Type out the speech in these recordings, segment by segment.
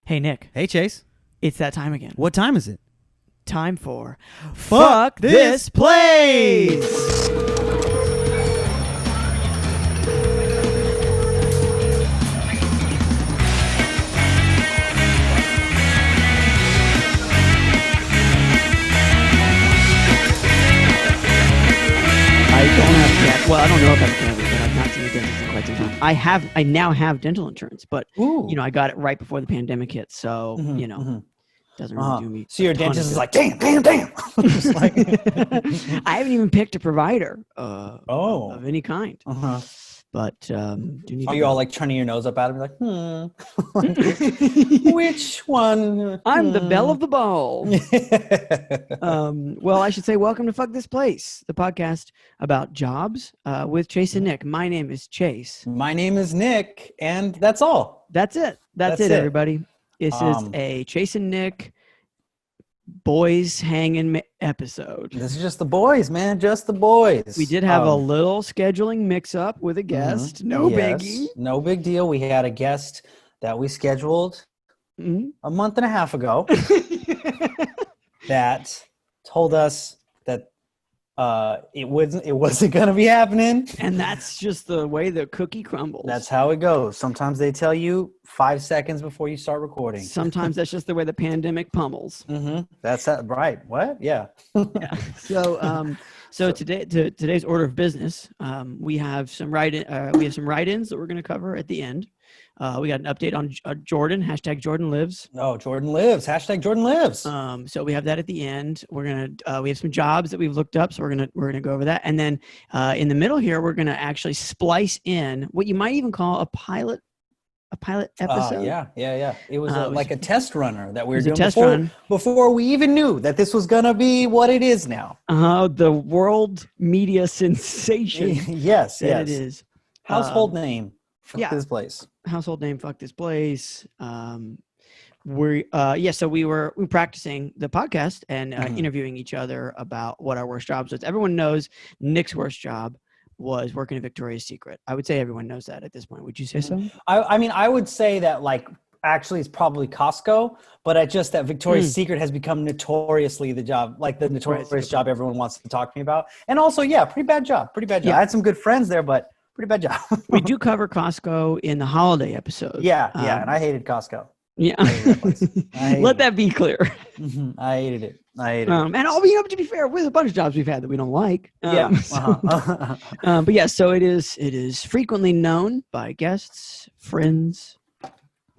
Hey, Nick. Hey, Chase. It's that time again. What time is it? Time for Fuck This Place! I don't know if I've done it, but I've not seen a dentist in quite some time. I now have dental insurance, but I got it right before the pandemic hit, so doesn't really do me. So your dentist is like, damn. Just like I haven't even picked a provider of any kind. But do you need are you all like turning your nose up at him like, which one? I'm the belle of the ball. Well, I should say welcome to Fuck This Place, the podcast about jobs with Chase and Nick. My name is Chase. My name is Nick, and that's all. That's it. That's it, everybody. This is a Chase and Nick boys hanging episode. This is just the boys, man. Just the boys. We did have a little scheduling mix-up with a guest. No biggie. No big deal. We had a guest that we scheduled a month and a half ago that told us that it wasn't going to be happening. And that's just the way the cookie crumbles. That's how it goes. Sometimes they tell you 5 seconds before you start recording. Sometimes that's just the way the pandemic pummels. That's that, right. What? Yeah. Yeah. So today's order of business, we have some write-ins that we're going to cover at the end. We got an update on Jordan, hashtag Jordan lives. Oh, Jordan lives, hashtag Jordan lives. So we have that at the end. We're gonna we have some jobs that we've looked up, so we're gonna go over that, and then in the middle here we're gonna actually splice in what you might even call a pilot episode. Yeah. It was like a test runner that we were doing before we even knew that this was gonna be what it is now. The world media sensation. Yes, it is. Household name. Fuck this place. Household name. Fuck this place. So we were practicing the podcast and interviewing each other about what our worst jobs was. Everyone knows Nick's worst job was working at Victoria's Secret. I would say everyone knows that at this point. Would you say so? I mean, I would say that actually it's probably Costco, but just that Victoria's Secret has become notoriously the job, like the notorious job everyone wants to talk to me about. And also, pretty bad job. Yeah. I had some good friends there, but pretty bad job. We do cover Costco in the holiday episode. Yeah, and I hated Costco. Yeah. Let that be clear. I hated it. And to be fair, with a bunch of jobs we've had that we don't like. But so it is frequently known by guests, friends,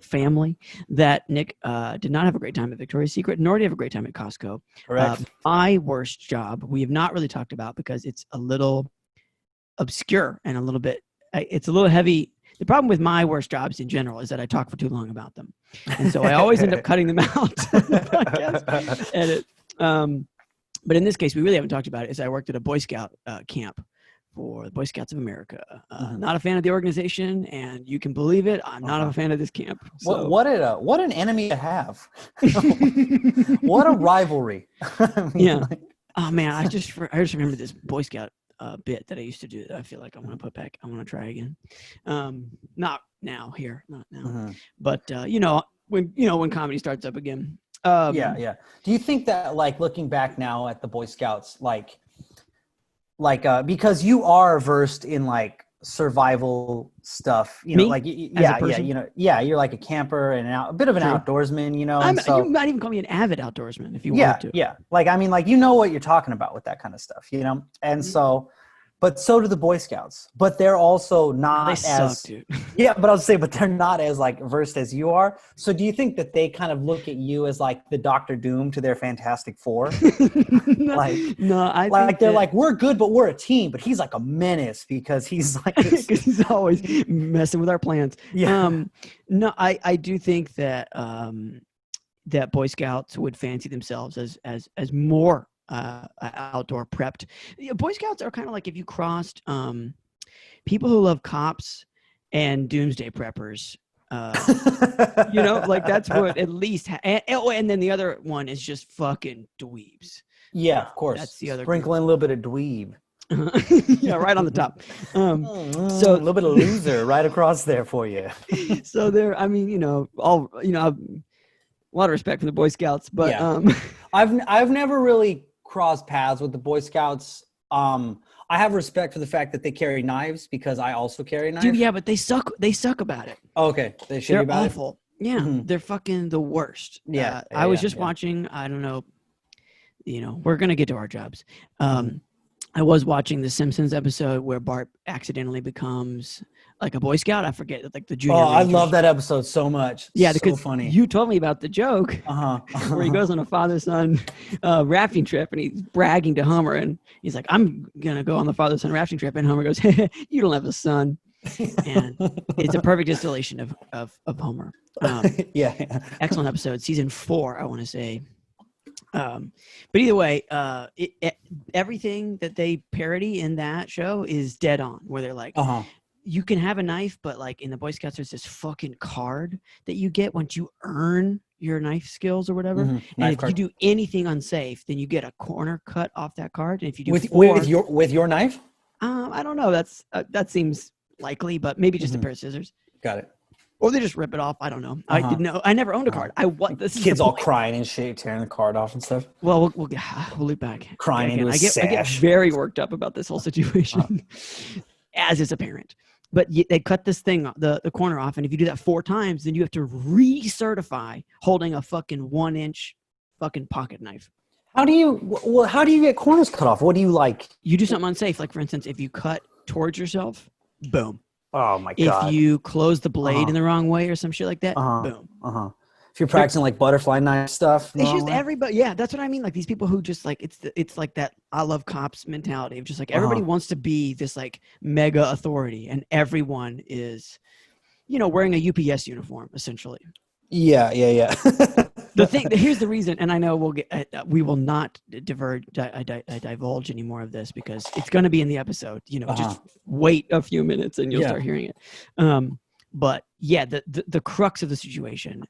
family that Nick did not have a great time at Victoria's Secret, nor did he have a great time at Costco. Correct. My worst job, we have not really talked about because it's a little obscure and it's a little heavy. The problem with my worst jobs in general is that I talk for too long about them. And so I always end up cutting them out on the podcast edit. But in this case, we really haven't talked about it, is I worked at a Boy Scout camp for the Boy Scouts of America. Not a fan of the organization, and you can believe it, I'm not a fan of this camp. So. What an enemy to have. What a rivalry. Oh man, I just remember this Boy Scout bit that I used to do that I feel like I want to put back. I want to try again. Not now. But when comedy starts up again. Do you think that looking back now at the Boy Scouts, because you are versed in survival stuff, you're like a camper and a bit of an outdoorsman, you might even call me an avid outdoorsman if you want to. You know what you're talking about with that kind of stuff, and so do the Boy Scouts, but they're also not suck, dude. But I was saying, but they're not as versed as you are. So do you think that they kind of look at you as the Doctor Doom to their Fantastic Four? I think they're we're good, but we're a team. But he's a menace because he's this. He's always messing with our plans. I do think that that Boy Scouts would fancy themselves as more outdoor prepped. Boy Scouts are kind of like if you crossed people who love cops and doomsday preppers. That's what at least. And then the other one is just fucking dweebs. Yeah, of course. That's the other. Sprinkling a little bit of dweeb. Right on the top. So a little bit of loser right across there for you. So there, a lot of respect for the Boy Scouts, but I've never really crossed paths with the Boy Scouts. I have respect for the fact that they carry knives because I also carry knives. Dude, yeah, but they suck. They suck about it. Oh, okay, They're awful. Yeah, they're fucking the worst. Yeah, I was just watching. I don't know. We're gonna get to our jobs. I was watching the Simpsons episode where Bart accidentally becomes like a Boy Scout. I forget, like the junior. Oh, I love that episode so much. Yeah, so because funny. You told me about the joke where he goes on a father-son rafting trip and he's bragging to Homer and he's like, "I'm gonna go on the father-son rafting trip," and Homer goes, "You don't have a son," and it's a perfect distillation of Homer. Yeah. Excellent episode, season 4, I want to say. But either way, everything that they parody in that show is dead on, where they're like, you can have a knife, but like in the Boy Scouts, there's this fucking card that you get once you earn your knife skills or whatever. And if you do anything unsafe, then you get a corner cut off that card. And if you do with your knife, I don't know. That seems likely, but maybe just a pair of scissors. Got it. Or they just rip it off. I don't know. I didn't know. I never owned a card. This kids all crying and shit, tearing the card off and stuff. Well, we'll loop back. Crying into a sash. I get very worked up about this whole situation, as is apparent. But they cut this thing, the corner off, and if you do that 4 times, then you have to recertify holding a fucking 1-inch fucking pocket knife. How do you get corners cut off? What do you like? You do something unsafe. Like, for instance, if you cut towards yourself, boom. Oh my God. If you close the blade in the wrong way or some shit like that, boom. If you're practicing like butterfly knife stuff. It's just everybody. Yeah, that's what I mean. Like these people who just like, it's like that I love cops mentality of just like everybody wants to be this like mega authority and everyone is, wearing a UPS uniform essentially. Yeah. Here's the reason, and I know we will not divulge any more of this because it's going to be in the episode. Just wait a few minutes and you'll start hearing it. But yeah, the crux of the situation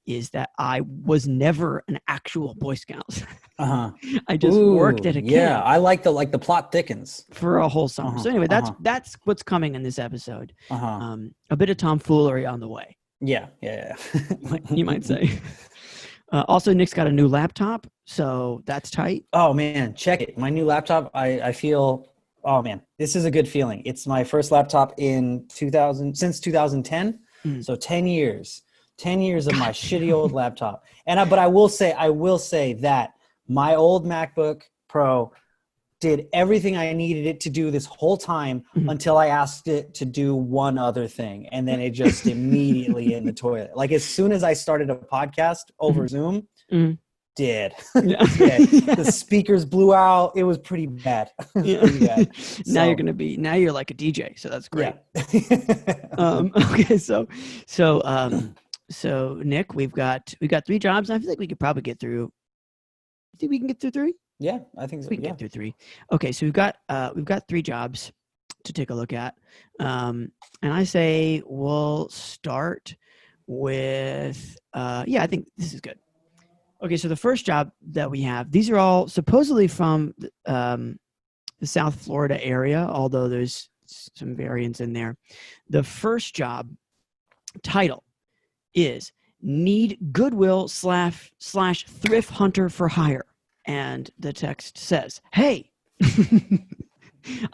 is that I was never an actual Boy Scout. I just worked at a camp. Yeah, I like the plot thickens for a whole summer. So anyway, that's what's coming in this episode. A bit of tomfoolery on the way. Yeah. You might say. Also, Nick's got a new laptop, so that's tight. Oh man, check it. My new laptop. I feel. Oh man, this is a good feeling. It's my first laptop since 2010. So 10 years. 10 years of my shitty old laptop. But I will say that my old MacBook Pro did everything I needed it to do this whole time until I asked it to do one other thing. And then it just immediately in the toilet. Like as soon as I started a podcast over Zoom, dead. The speakers blew out. It was pretty bad. Pretty bad. Now you're like a DJ. So that's great. Okay. So Nick, we've got 3 jobs. I feel like we could probably get through. Think we can get through 3? Yeah, I think so. We can get through 3. Okay, so we've got 3 jobs to take a look at, and I say we'll start with I think this is good. Okay, so the first job that we have, these are all supposedly from the South Florida area, although there's some variance in there. The first job title is "Need Goodwill / thrift hunter for hire." And the text says, "Hey."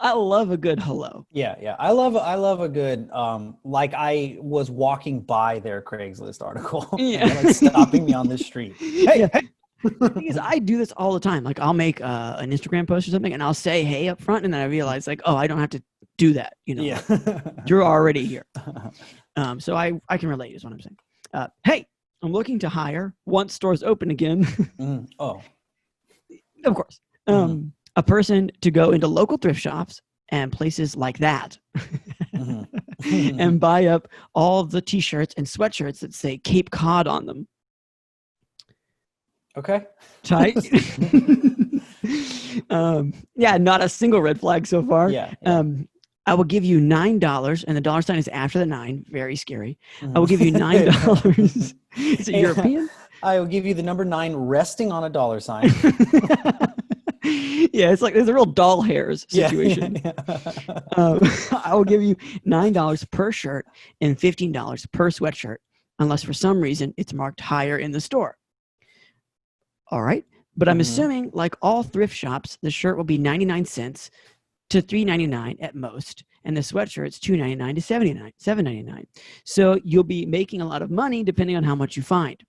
I love a good hello. Yeah. I love a good like I was walking by their Craigslist article. Yeah. Like stopping me on the street. Hey. The thing is, I do this all the time. Like I'll make an Instagram post or something and I'll say hey up front, and then I realize like, oh, I don't have to do that. Yeah. You're already here. So I can relate is what I'm saying. Hey, I'm looking to hire once stores open again. Of course. A person to go into local thrift shops and places like that and buy up all the t-shirts and sweatshirts that say Cape Cod on them. Okay. Tight. Not a single red flag so far. Yeah. I will give you $9, and the dollar sign is after the 9. Very scary. I will give you $9. Is it European? I will give you the number 9 resting on a dollar sign. Yeah, it's like there's a real doll hairs situation. Yeah. I will give you $9 per shirt and $15 per sweatshirt. unless for some reason it's marked higher in the store. All right. But I'm assuming, like all thrift shops, the shirt will be 99 cents to $3.99 at most, and the sweatshirt's $2.99 to $7.99. So you'll be making a lot of money depending on how much you find.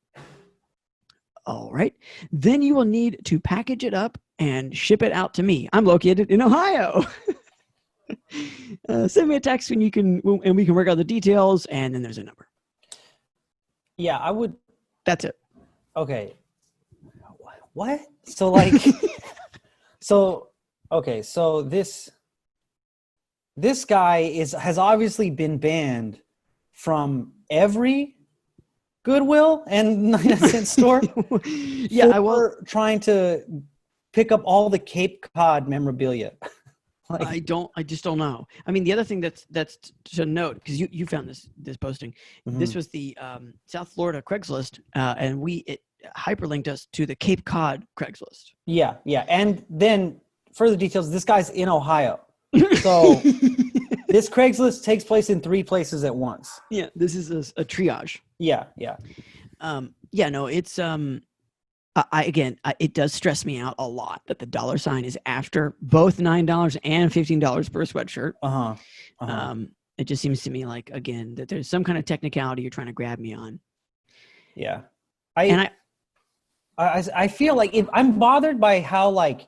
All right. Then you will need to package it up and ship it out to me. I'm located in Ohio. Send me a text when you can, and we can work out the details. And then there's a number. Yeah, I would. That's it. Okay. What? So like, okay. So this guy has obviously been banned from every Goodwill and 99-cent store. Yeah, I was trying to pick up all the Cape Cod memorabilia. Like, I just don't know. I mean, the other thing that's to note, because you found this posting, this was the South Florida Craigslist, and it hyperlinked us to the Cape Cod Craigslist. Yeah. And then further details, this guy's in Ohio. So this Craigslist takes place in 3 places at once. Yeah, this is a triage. Yeah. No, it's it does stress me out a lot that the dollar sign is after both $9 and $15 per sweatshirt. It just seems to me like, again, that there's some kind of technicality you're trying to grab me on. Yeah. I feel like if I'm bothered by how like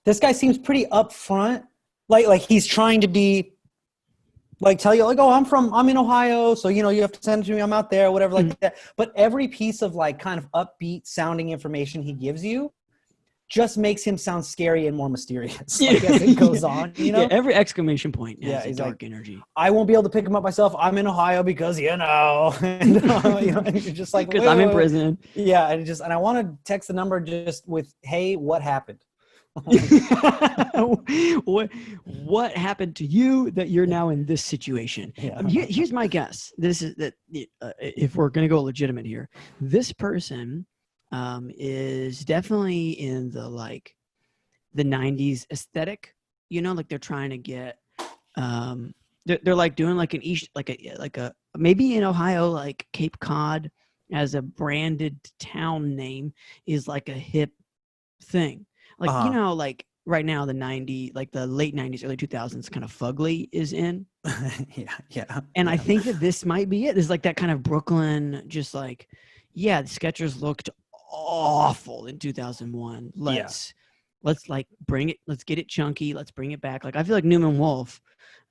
this guy seems pretty upfront, like he's trying to be like tell you like, oh, I'm in Ohio, so you have to send it to me, I'm out there, whatever, like that. But every piece of like kind of upbeat sounding information he gives you just makes him sound scary and more mysterious like, as it goes on. Yeah, every exclamation point has a dark like, energy. I won't be able to pick him up myself. I'm in Ohio because and and you're just like, because I'm in prison. Yeah, and I want to text the number just with, hey, what happened? What happened to you that you're now in this situation? Yeah. Here's my guess. This is that if we're going to go legitimate here, this person is definitely in the 90s aesthetic, like they're trying to get they're like doing like an east like a maybe in Ohio, like Cape Cod as a branded town name is like a hip thing. Like, like right now, the late 90s, early 2000s kind of fugly is in. Yeah. And I think that this might be it. It's like that kind of Brooklyn, just like, the Skechers looked awful in 2001. Let's like bring it. Let's get it chunky. Let's bring it back. Like, I feel like Newman Wolf,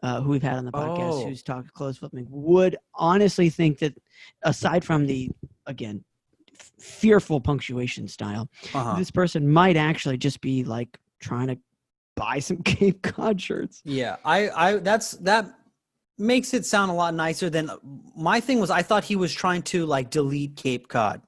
who we've had on the podcast, who's talked clothes flipping, would honestly think that aside from the, again, fearful punctuation style, this person might actually just be like trying to buy some Cape Cod shirts. Yeah, that makes it sound a lot nicer than my thing was. I thought he was trying to like delete Cape Cod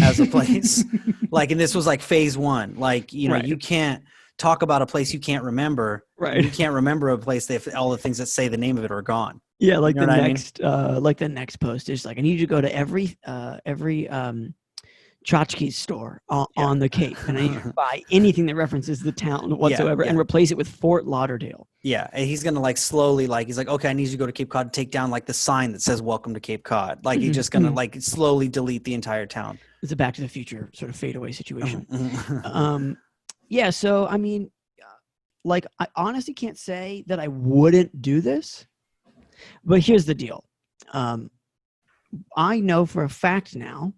as a place, like, and this was like phase 1. Like, you can't talk about a place you can't remember. Right, you can't remember a place if all the things that say the name of it are gone. Yeah, like the next, like the next post is like, I need you to go to every tchotchke's store on the Cape, and I need you to buy anything that references the town whatsoever and replace it with Fort Lauderdale. Yeah, and he's gonna like slowly, like he's like, okay, I need you to go to Cape Cod and take down like the sign that says "Welcome to Cape Cod." Like he's just gonna like slowly delete the entire town. It's a Back to the Future sort of fadeaway situation. Yeah, so I mean, like I honestly can't say that I wouldn't do this, but here's the deal. I know for a fact now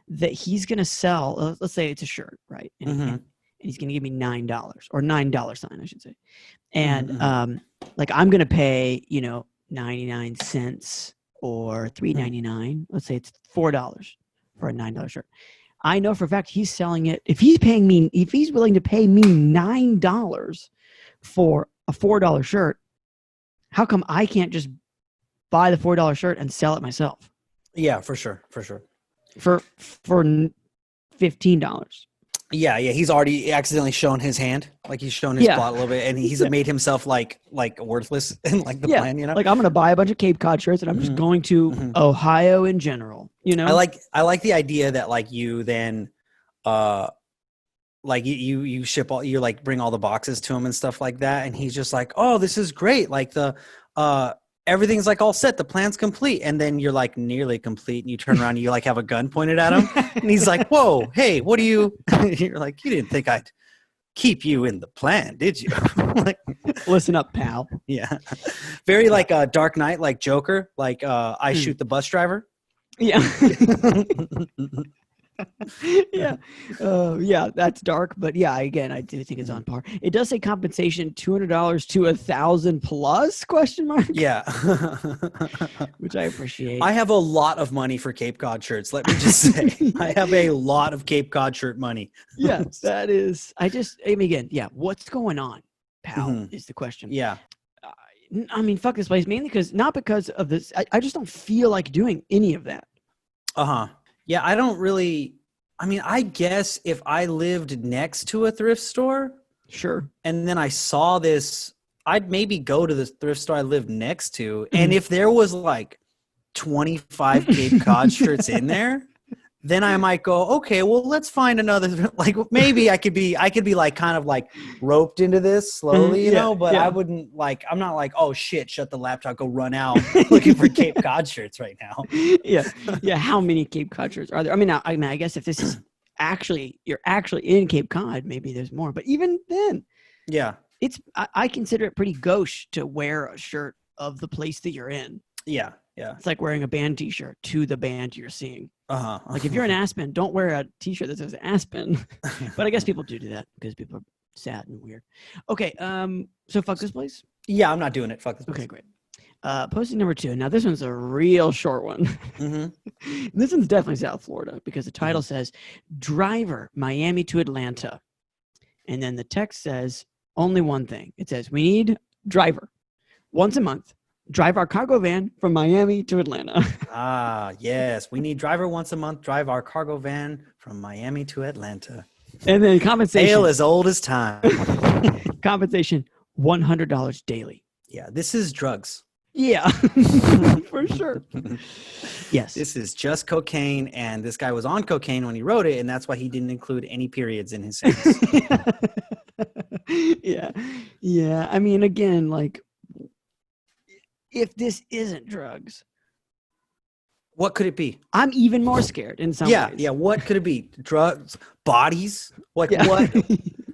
that he's going to sell, let's say it's a shirt, right? And he's going to give me $9 or $9 sign, I should say. And like I'm going to pay, 99 cents or $3.99. Let's say it's $4 for a $9 shirt. I know for a fact he's selling it. If he's willing to pay me $9 for a $4 shirt, how come I can't just buy the $4 shirt and sell it myself? Yeah, for sure. For $15. Yeah. He's already accidentally shown his hand, like he's shown his plot a little bit, and he's made himself like worthless in like the plan. Like I'm gonna buy a bunch of Cape Cod shirts, and I'm just going to Ohio in general. I like the idea that like you then, like you ship all, you like bring all the boxes to him and stuff like that, and he's just like, oh, this is great, like the everything's like all set. The plan's complete. And then you're like nearly complete. And you turn around and you like have a gun pointed at him. And he's like, whoa, hey, what do you, you're like, you didn't think I'd keep you in the plan, did you? Like, listen up, pal. Yeah. Very like a Dark Knight, like Joker, like I shoot the bus driver. Yeah. Yeah. Yeah, that's dark, but yeah, again, I do think it's on par. It does say compensation $200 to $1,000 plus ? Yeah. Which I appreciate. I have a lot of money for Cape Cod shirts. Let me just say, I have a lot of Cape Cod shirt money. Yeah, that is. I mean, again, yeah. What's going on, pal? Is the question. Yeah. I mean, fuck this place, mainly not because of this. I just don't feel like doing any of that. Yeah, I don't really. I mean, I guess if I lived next to a thrift store, sure, and then I saw this, I'd maybe go to the thrift store I lived next to, and if there was like 25 Cape Cod shirts in there, then I might go, okay, well, let's find another. Like maybe I could be like kind of like roped into this slowly, you know. But I wouldn't like. I'm not like, oh shit, shut the laptop, go run out looking for Cape Cod shirts right now. Yeah. How many Cape Cod shirts are there? I mean, I guess if this is you're actually in Cape Cod, maybe there's more. But even then, yeah, I consider it pretty gauche to wear a shirt of the place that you're in. Yeah. Yeah. It's like wearing a band t-shirt to the band you're seeing. Like if you're in Aspen, don't wear a t-shirt that says Aspen. But I guess people do that because people are sad and weird. Okay. So fuck this place? Yeah, I'm not doing it. Fuck this place. Okay, great. Posting number 2. Now this one's a real short one. This one's definitely South Florida because the title says driver Miami to Atlanta. And then the text says only one thing. It says we need driver once a month. Drive our cargo van from Miami to Atlanta. Yes. We need driver once a month. Drive our cargo van from Miami to Atlanta. And then compensation. Ale as old as time. Compensation, $100 daily. Yeah. This is drugs. Yeah, for sure. Yes. This is just cocaine. And this guy was on cocaine when he wrote it. And that's why he didn't include any periods in his sentence. Yeah. Yeah. I mean, again, like, if this isn't drugs, what could it be? I'm even more scared in some ways. Yeah. What could it be? Drugs, bodies? Like what?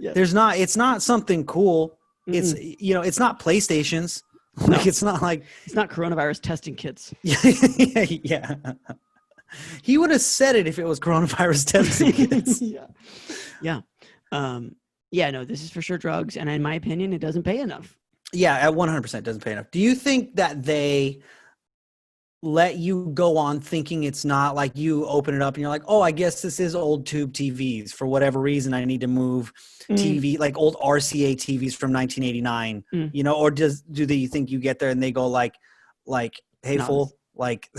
Yes. It's not something cool. It's, it's not PlayStations. Like it's not coronavirus testing kits. Yeah. He would have said it if it was coronavirus testing kits. Yeah. No, this is for sure drugs. And in my opinion, it doesn't pay enough. Yeah, at 100% doesn't pay enough. Do you think that they let you go on thinking it's not, like you open it up and you're like, oh, I guess this is old tube TVs. For whatever reason, I need to move TV, like old RCA TVs from 1989, or do they think you get there and they go like, hey, fool, like,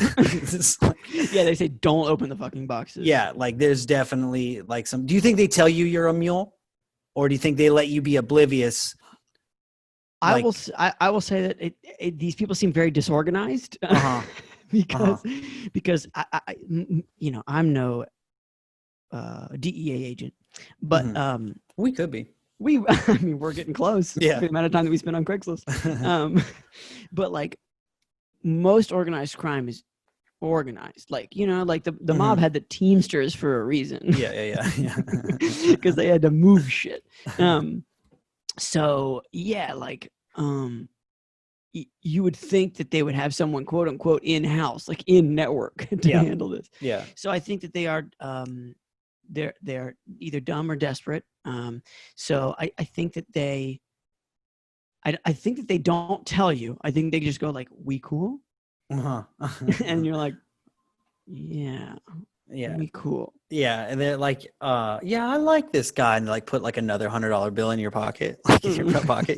yeah, they say don't open the fucking boxes. Yeah, like there's definitely like some, do you think they tell you you're a mule? Or do you think they let you be oblivious? I will say that these people seem very disorganized because I'm no DEA agent, but we could be. We're getting close. Yeah, the amount of time that we spend on Craigslist. But like most organized crime is organized. Like like the mob had the Teamsters for a reason. Yeah. Because they had to move shit. So yeah, like you would think that they would have someone quote unquote in house, like in network, to handle this. Yeah. So I think that they are they're either dumb or desperate. So I think that I think that they don't tell you. I think they just go like, "We cool," and you're like, "Yeah." Yeah. Be cool. Yeah. And they're like, I like this guy. And like put like another $100 bill in your pocket, like in your front pocket,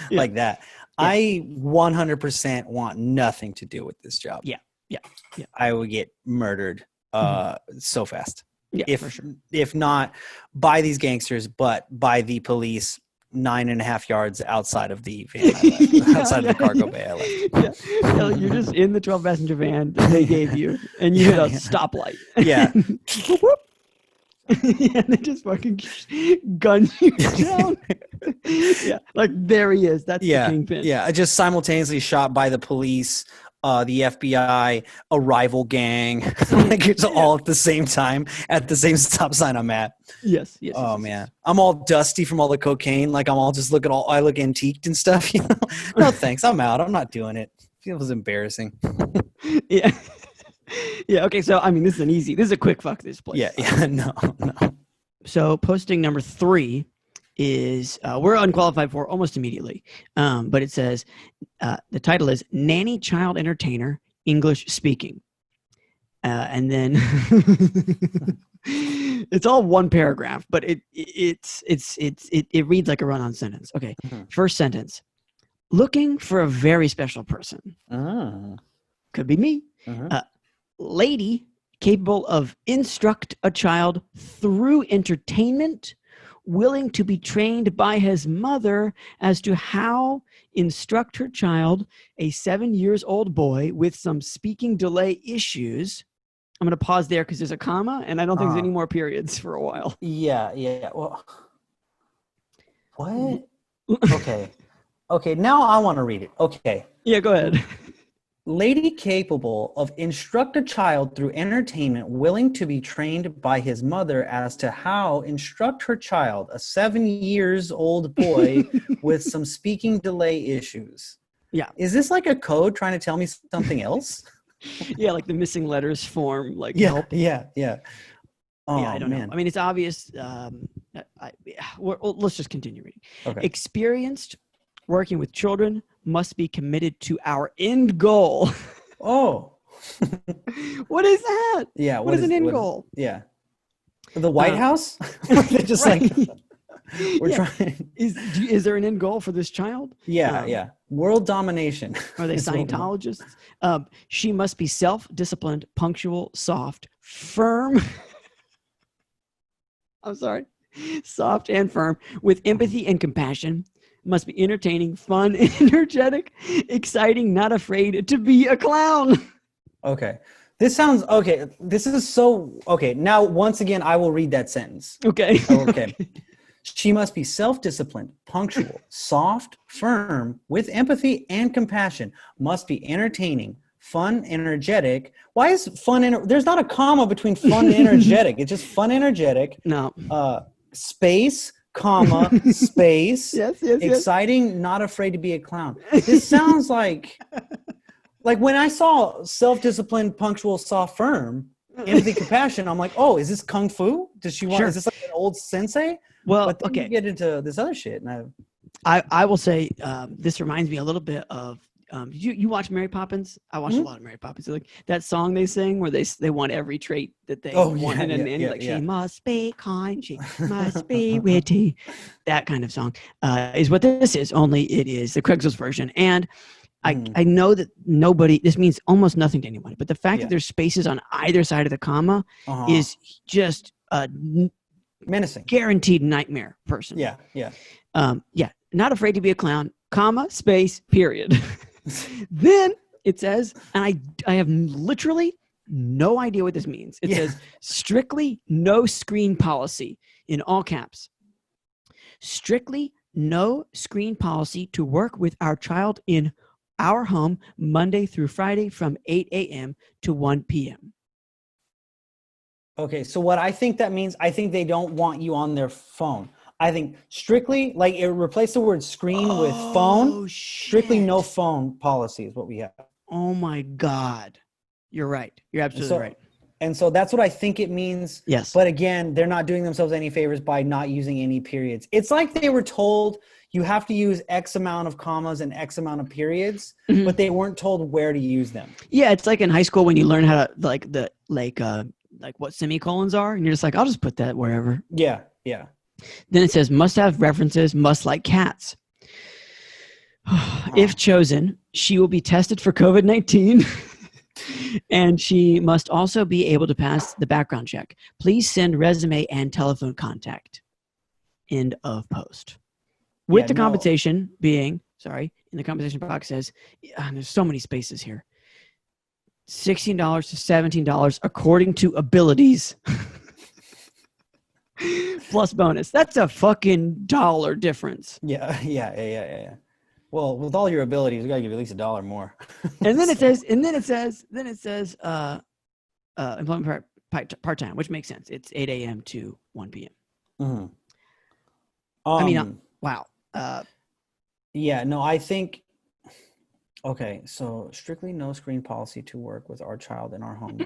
like that. Yeah. I 100% want nothing to do with this job. Yeah. I would get murdered so fast. Yeah, for sure. If not by these gangsters, but by the police 9.5 yards outside of the van, outside of the cargo bay I left. Yeah. You're just in the 12-passenger van that they gave you, and you hit a stoplight. Yeah. Yeah, they just fucking gun you down. Yeah, like there he is. That's the kingpin. Yeah, just simultaneously shot by the police, the FBI, a rival gang. Like it's all at the same time at the same stop sign I'm at. Yes. Oh man, I'm all dusty from all the cocaine. Like I'm all just I look antiqued and stuff. You know? No thanks, I'm out. I'm not doing it. Feels embarrassing. Yeah. Yeah. Okay. So, I mean, this is a quick fuck this place. Yeah. No. So posting number 3 is, we're unqualified for almost immediately. But it says, the title is Nanny Child Entertainer, English Speaking. And then it's all one paragraph, but it reads like a run-on sentence. Okay. Mm-hmm. First sentence. Looking for a very special person. Could be me. Mm-hmm. Lady capable of instruct a child through entertainment, willing to be trained by his mother as to how instruct her child, a 7-year-old boy with some speaking delay issues. I'm going to pause there because there's a comma, and I don't think there's any more periods for a while. Yeah. Well, what? Okay, now I want to read it. Okay. Yeah, go ahead. Lady capable of instruct a child through entertainment, willing to be trained by his mother as to how instruct her child, a 7-year-old boy with some speaking delay issues. Yeah. Is this like a code trying to tell me something else? Yeah, like the missing letters form, like help. Yeah. Oh, yeah, I don't know. I mean, it's obvious. Let's just continue reading. Okay. Experienced working with children must be committed to our end goal. Oh. What is that? Yeah. What is an end goal? Yeah. The White House? They're just right. We're trying. Is there an end goal for this child? Yeah. World domination. Are they Scientologists? She must be self-disciplined, punctual, soft, firm. I'm sorry. Soft and firm, with empathy and compassion. Must be entertaining, fun, energetic, exciting, not afraid to be a clown. Okay. This sounds okay. This is so okay. Now, once again, I will read that sentence. Okay. Okay. She must be self-disciplined, punctual, soft, firm, with empathy and compassion. Must be entertaining, fun, energetic. Why is fun? There's not a comma between fun and energetic. It's just fun, energetic. No. Space, comma, space. Yes. Exciting, not afraid to be a clown. This sounds like when I saw self-disciplined, punctual, soft, firm, empathy, compassion, I'm like, oh, is this kung fu? Does she want? Sure. Is this like an old sensei? Well, but then okay. You get into this other shit, and I will say this reminds me a little bit of. You watch Mary Poppins? I watched a lot of Mary Poppins. Like that song they sing where they want every trait that they want in a nanny. Like she must be kind, she must be witty. That kind of song is what this is. Only it is the Craigslist version. And I know that this means almost nothing to anyone. But the fact that there's spaces on either side of the comma is just menacing, guaranteed nightmare person. Yeah. Not afraid to be a clown. Comma, space, period. Then it says, and I have literally no idea what this means. It says strictly no screen policy in all caps. Strictly no screen policy to work with our child in our home Monday through Friday from 8 a.m. to 1 p.m. Okay, so what I think that means, I think they don't want you on their phone. I think strictly, like it replaced the word screen with phone. Strictly no phone policy is what we have. Oh my God. You're right. You're absolutely right. And so that's what I think it means. Yes. But again, they're not doing themselves any favors by not using any periods. It's like they were told you have to use X amount of commas and X amount of periods, but they weren't told where to use them. Yeah, it's like in high school when you learn how to like what semicolons are, and you're just like, I'll just put that wherever. Yeah. Then it says must have references, must like cats. If chosen, she will be tested for COVID-19 and she must also be able to pass the background check. Please send resume and telephone contact. End of post. With the compensation being, in the compensation box says, there's so many spaces here. $16 to $17 according to abilities. plus bonus. That's a fucking $1 difference. Yeah. Well, with all your abilities, we gotta give you at least $1 more. And then it says, employment part-time, which makes sense. It's 8 a.m. to 1 p.m. Mm-hmm. I mean, wow. Yeah, no, I think, okay, so strictly no screen policy to work with our child in our home.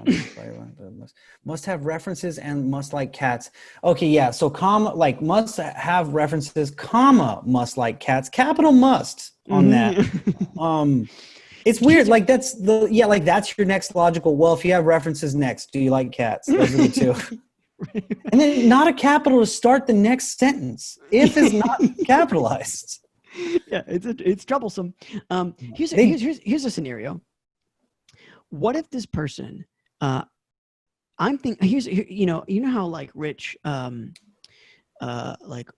Must have references and must like cats. Okay, yeah, so comma, like must have references, comma, must like cats, capital must on that. It's weird, like that's your next logical, well, if you have references next, do you like cats? Those are the two. And then not a capital to start the next sentence if is not capitalized. Yeah, it's troublesome. Here's a scenario. What if this person, I'm thinking, you know how like rich, like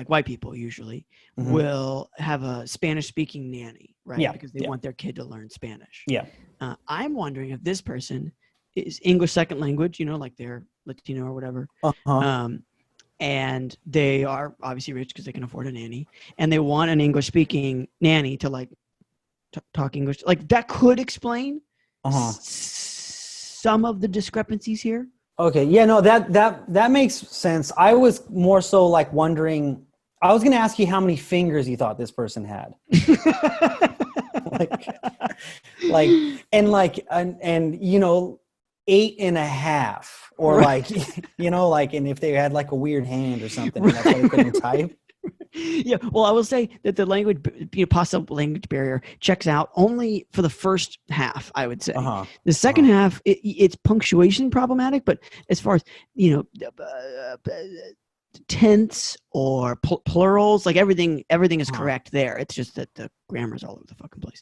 white people usually will have a Spanish speaking nanny, right? Yeah, because they want their kid to learn Spanish. Yeah. I'm wondering if this person is English second language, you know, like they're Latino or whatever. And they are obviously rich because they can afford a nanny, and they want an English speaking nanny to like talk English. Like that could explain some of the discrepancies here. Okay. Yeah, no, that makes sense. I was more so like wondering, I was going to ask you how many fingers you thought this person had. and you know, 8.5 or right. Like, you know, like, and if they had like a weird hand or something, and that's why they couldn't type. Yeah, well, I will say that the language, possible language barrier checks out only for the first half, I would say. The second half, it's punctuation problematic, but as far as, you know, tense or plurals, like everything is correct there. It's just that the grammar's all over the fucking place.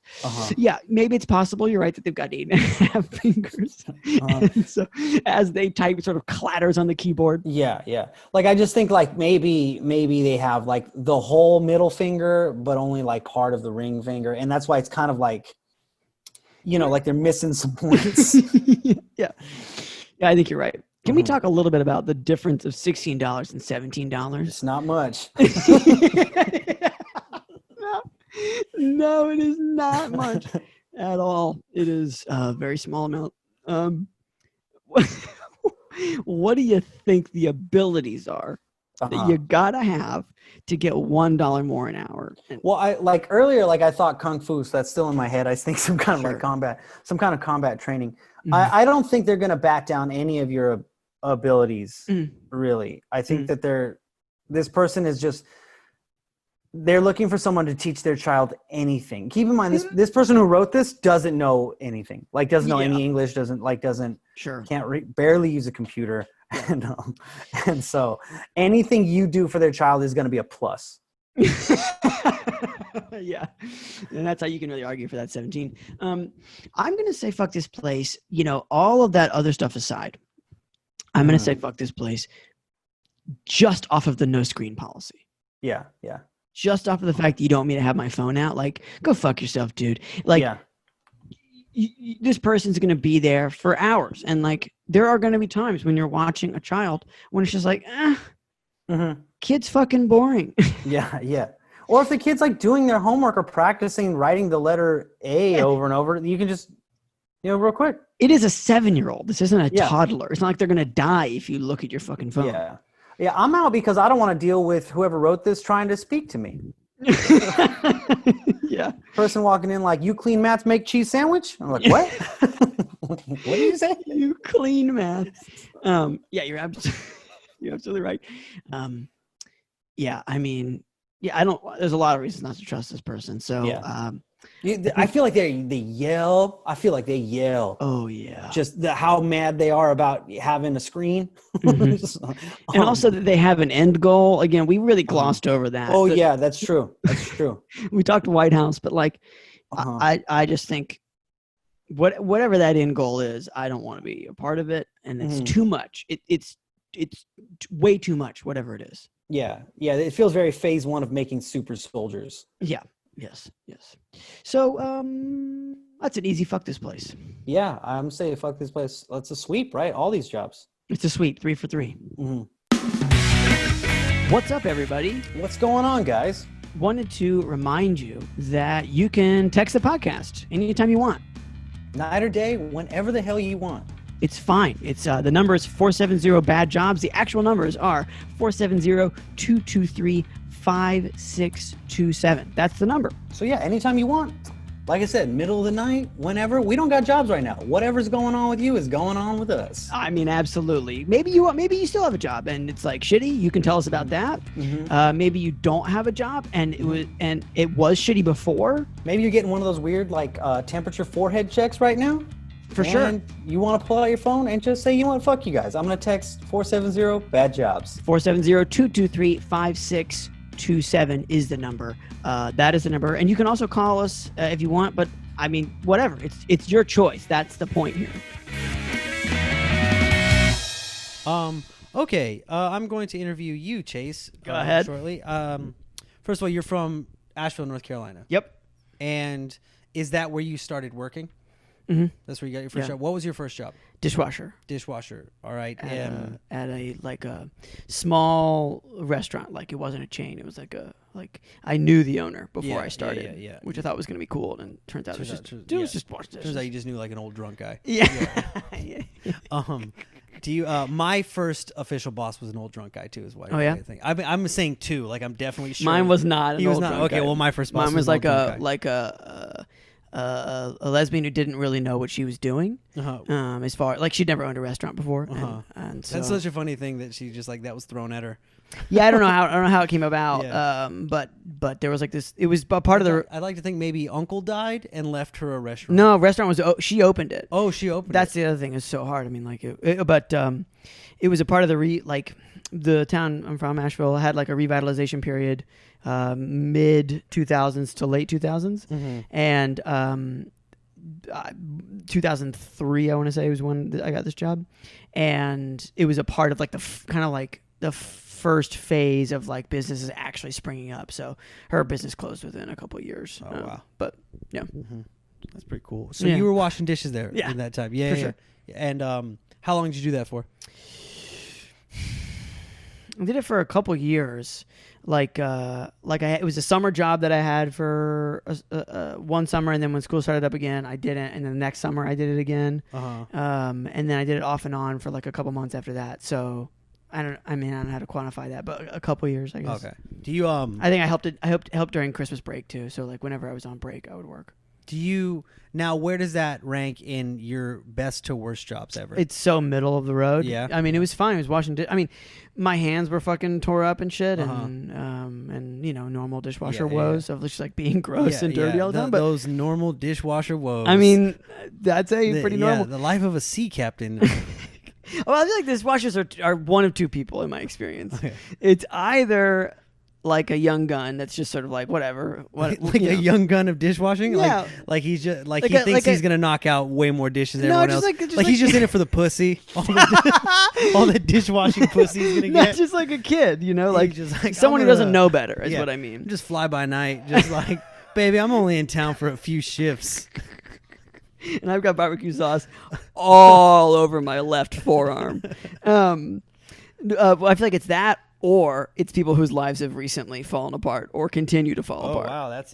Yeah, maybe it's possible. You're right that they've got 8.5 fingers. And so as they type, it sort of clatters on the keyboard. Yeah. Like I just think like maybe they have like the whole middle finger, but only like part of the ring finger, and that's why it's kind of like, you know, like they're missing some points. Yeah, I think you're right. Can we talk a little bit about the difference of $16 and $17? It's not much. No, it is not much at all. It is a very small amount. What do you think the abilities are that you gotta have to get $1 more an hour? Well, I like earlier, like I thought kung fu, so that's still in my head. I think some kind of like combat training. I don't think they're gonna bat down any of your abilities, really. I think that this person is just, they're looking for someone to teach their child anything. Keep in mind, this person who wrote this doesn't know anything, like doesn't know any English, can't barely use a computer. And so anything you do for their child is going to be a plus. Yeah, and that's how you can really argue for that 17. I'm going to say fuck this place. You know, all of that other stuff aside, I'm going to say fuck this place just off of the no screen policy. Yeah. Just off of the fact that you don't want me to have my phone out. Like, go fuck yourself, dude. Like, this person's going to be there for hours. And like, there are going to be times when you're watching a child when it's just like, kid's fucking boring. Yeah. Or if the kid's like doing their homework or practicing writing the letter A over and over, you can just, you know, real quick. It is a 7-year-old. This isn't a toddler. It's not like they're going to die if you look at your fucking phone. Yeah, I'm out because I don't want to deal with whoever wrote this trying to speak to me. Yeah. Person walking in like, you clean maths make cheese sandwich? I'm like, what? What did you say? You clean math. Yeah, you're absolutely right. Yeah, I mean, there's a lot of reasons not to trust this person. So, I feel like they yell. Oh yeah. Just how mad they are about having a screen. And also that they have an end goal. Again, we really glossed over that. Oh yeah, that's true. We talked White House, but like, I just think whatever that end goal is, I don't want to be a part of it. And it's too much. It's way too much, whatever it is. Yeah. It feels very phase 1 of making super soldiers. Yeah. Yes. So that's an easy fuck this place. Yeah, I'm saying fuck this place. That's a sweep, right? All these jobs. It's a sweep, 3 for 3. What's up, everybody? What's going on, guys? Wanted to remind you that you can text the podcast anytime you want. Night or day, whenever the hell you want. It's fine. It's the number is 470-BAD-JOBS. The actual numbers are 470-223-5627. That's the number. So yeah, anytime you want. Like I said, middle of the night, whenever. We don't got jobs right now. Whatever's going on with you is going on with us. I mean, absolutely. Maybe you still have a job and it's like shitty. You can tell us about that. Maybe you don't have a job and it was shitty before. Maybe you're getting one of those weird like temperature forehead checks right now. For sure. You want to pull out your phone and just say, you know what, fuck you guys. I'm going to text 470-BAD-JOBS. 470-223-5627 is the number. That is the number. And you can also call us if you want, but I mean, whatever. It's your choice. That's the point here. Okay. I'm going to interview you, Chase. Go ahead. Shortly. First of all, you're from Asheville, North Carolina. Yep. And is that where you started working? Mm-hmm. That's where you got your first job. What was your first job? Dishwasher. All right. At a small restaurant. Like it wasn't a chain. It was like I knew the owner before I started. Yeah. Which I thought was going to be cool, and turns out it was just wash dishes. Turns out you just knew like an old drunk guy. Yeah. Do you? My first official boss was an old drunk guy too. Is what I think. I'm saying two. Like I'm definitely sure. Mine was not. He was not. Okay. Guy. Well, my first boss. Mine was like a lesbian who didn't really know what she was doing. As far like she'd never owned a restaurant before. And so, that's such a funny thing that she just like that was thrown at her. Yeah, I don't know how it came about. Yeah. But there was like this. It was part of the. I'd like to think maybe uncle died and left her a restaurant. No, restaurant was. She opened it. Oh, she opened. That's the other thing. It's so hard. I mean, like, it was a part of the town I'm from, Asheville, had like a revitalization period, mid 2000s to late 2000s, and 2003 I want to say was when I got this job, and it was a part of like the first phase of like businesses actually springing up. So her business closed within a couple of years. Oh wow! But yeah, that's pretty cool. So you were washing dishes there in that time, yeah, for sure. And how long did you do that for? I did it for a couple years. It was a summer job that I had for one summer, and then when school started up again, I didn't, and then the next summer I did it again. And then I did it off and on for like a couple months after that. So I don't know how to quantify that, but a couple years, I guess. Okay. Do you I think I helped during Christmas break too. So like whenever I was on break, I would work. Now where does that rank in your best to worst jobs ever? It's so middle of the road. Yeah. I mean, it was fine. I was washing my hands were fucking tore up and shit, and normal dishwasher woes of just like being gross and dirty all the time. But those normal dishwasher woes. I mean, that's pretty normal. The life of a sea captain. Well, I feel like dishwashers are one of two people in my experience. Okay. It's either like a young gun that's just sort of like whatever, a young gun of dishwashing. Yeah. Like he's just he thinks he's gonna knock out way more dishes than everyone else. He's just in it for the pussy. All the dishwashing pussy he's gonna get. Not just like a kid, like just like someone who doesn't know better is what I mean. Just fly by night, just like baby, I'm only in town for a few shifts. And I've got barbecue sauce all over my left forearm. I feel like it's that, or it's people whose lives have recently fallen apart or continue to fall apart. Oh wow, that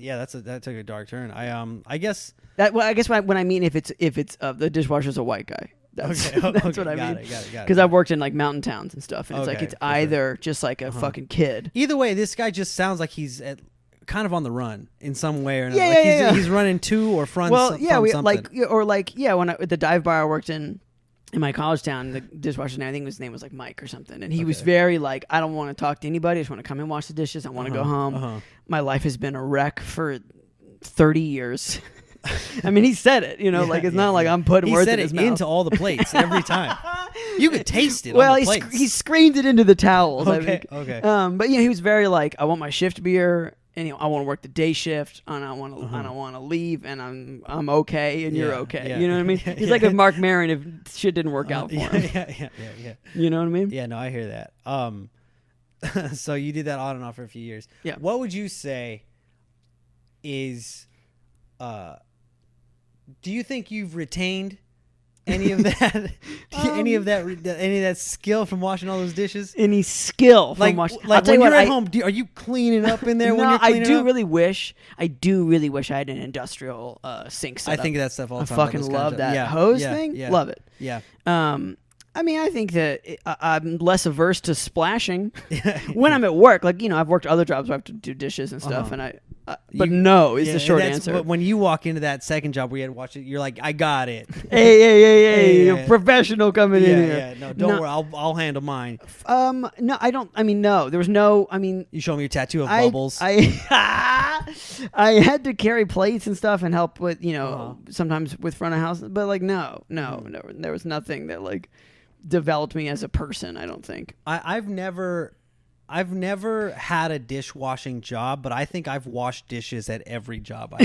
took a dark turn. I guess when I mean if it's the dishwasher's a white guy. That's what I mean. Got it. Because I've worked in like mountain towns and stuff, and it's either just like a fucking kid. Either way, this guy just sounds like he's kind of on the run in some way or another. He's running to or from. Well, something. When the dive bar I worked in my college town, the dishwasher name, I think his name was like Mike or something, and he was very like, I don't want to talk to anybody. I just want to come and wash the dishes. I want to go home. My life has been a wreck for 30 years. I mean, he said it, it's not like I'm putting words in his mouth. He said it into all the plates every time. You could taste it. Well, on the plates. he screamed it into the towels. Okay. But he was very like, I want my shift beer, and I want to work the day shift, and I want to leave, and I'm okay, and you're okay. Yeah. You know what I mean? He's like a Mark Maron if shit didn't work out for him. Yeah. You know what I mean? Yeah, no, I hear that. So you did that on and off for a few years. Yeah. What would you say is, do you think you've retained any of that, any of that skill from washing all those dishes? Any skill from washing? Like when you're at home, are you cleaning up in there? No, when you're cleaning I do really wish I had an industrial sink setup. I think of that stuff all the time. I fucking love that hose thing. Yeah. Love it. Yeah. I mean, I think that I'm less averse to splashing when I'm at work. Like, I've worked other jobs where I have to do dishes and stuff, and but no is the short answer. But when you walk into that second job where you had to watch it, you're like, I got it. Hey, you're professional coming in here. Yeah, no, don't worry, I'll handle mine. No, I don't. I mean, no, there was no. I mean, you show me your tattoo of bubbles. I had to carry plates and stuff and help with, sometimes with front of house, but like, no, there was nothing that like developed me as a person. I don't think. I've never had a dishwashing job, but I think I've washed dishes at every job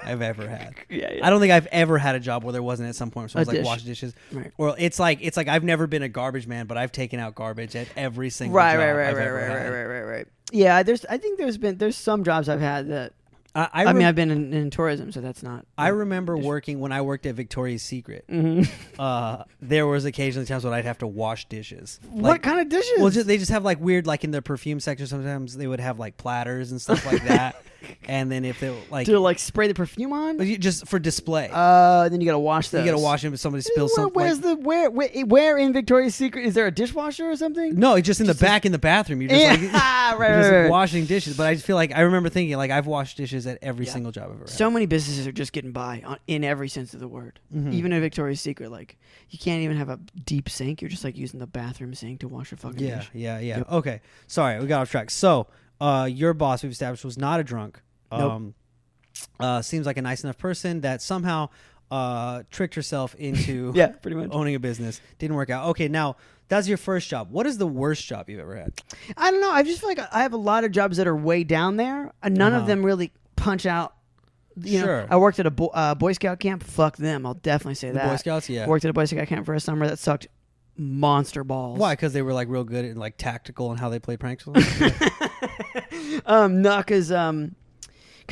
I've ever had. Yeah. I don't think I've ever had a job where there wasn't at some point so I was like wash dishes. Right. Or it's like I've never been a garbage man, but I've taken out garbage at every single job I've ever had. Right. Yeah, I think there's some jobs I've had that I mean, I've been in tourism, so that's not. I remember when I worked at Victoria's Secret. Mm-hmm. There was occasionally times when I'd have to wash dishes. What kind of dishes? Well, they just have like weird, like in the perfume section. Sometimes they would have like platters and stuff like that. And then if they like to like spray the perfume on, just for display. Then you gotta wash those. You gotta wash them if somebody spills something. Where in Victoria's Secret is there a dishwasher or something? No, it's just in the back in the bathroom. You're just right. Washing dishes. But I just feel like I remember thinking like I've washed dishes at every single job I've ever had. So many businesses are just getting by in every sense of the word. Mm-hmm. Even in Victoria's Secret, like you can't even have a deep sink. You're just like using the bathroom sink to wash your fucking dish. Yeah. Yep. Okay, sorry, we got off track. So your boss we've established was not a drunk. Nope. Seems like a nice enough person that somehow tricked herself into pretty much owning a business. Didn't work out. Okay, now that's your first job. What is the worst job you've ever had? I don't know. I just feel like I have a lot of jobs that are way down there, and none of them really punch out. You know, I worked at a Boy Scout camp. Fuck them. I'll definitely say that. Boy Scouts, yeah. Worked at a Boy Scout camp for a summer that sucked monster balls. Why? Because they were like real good at like tactical and how they played pranks. No, because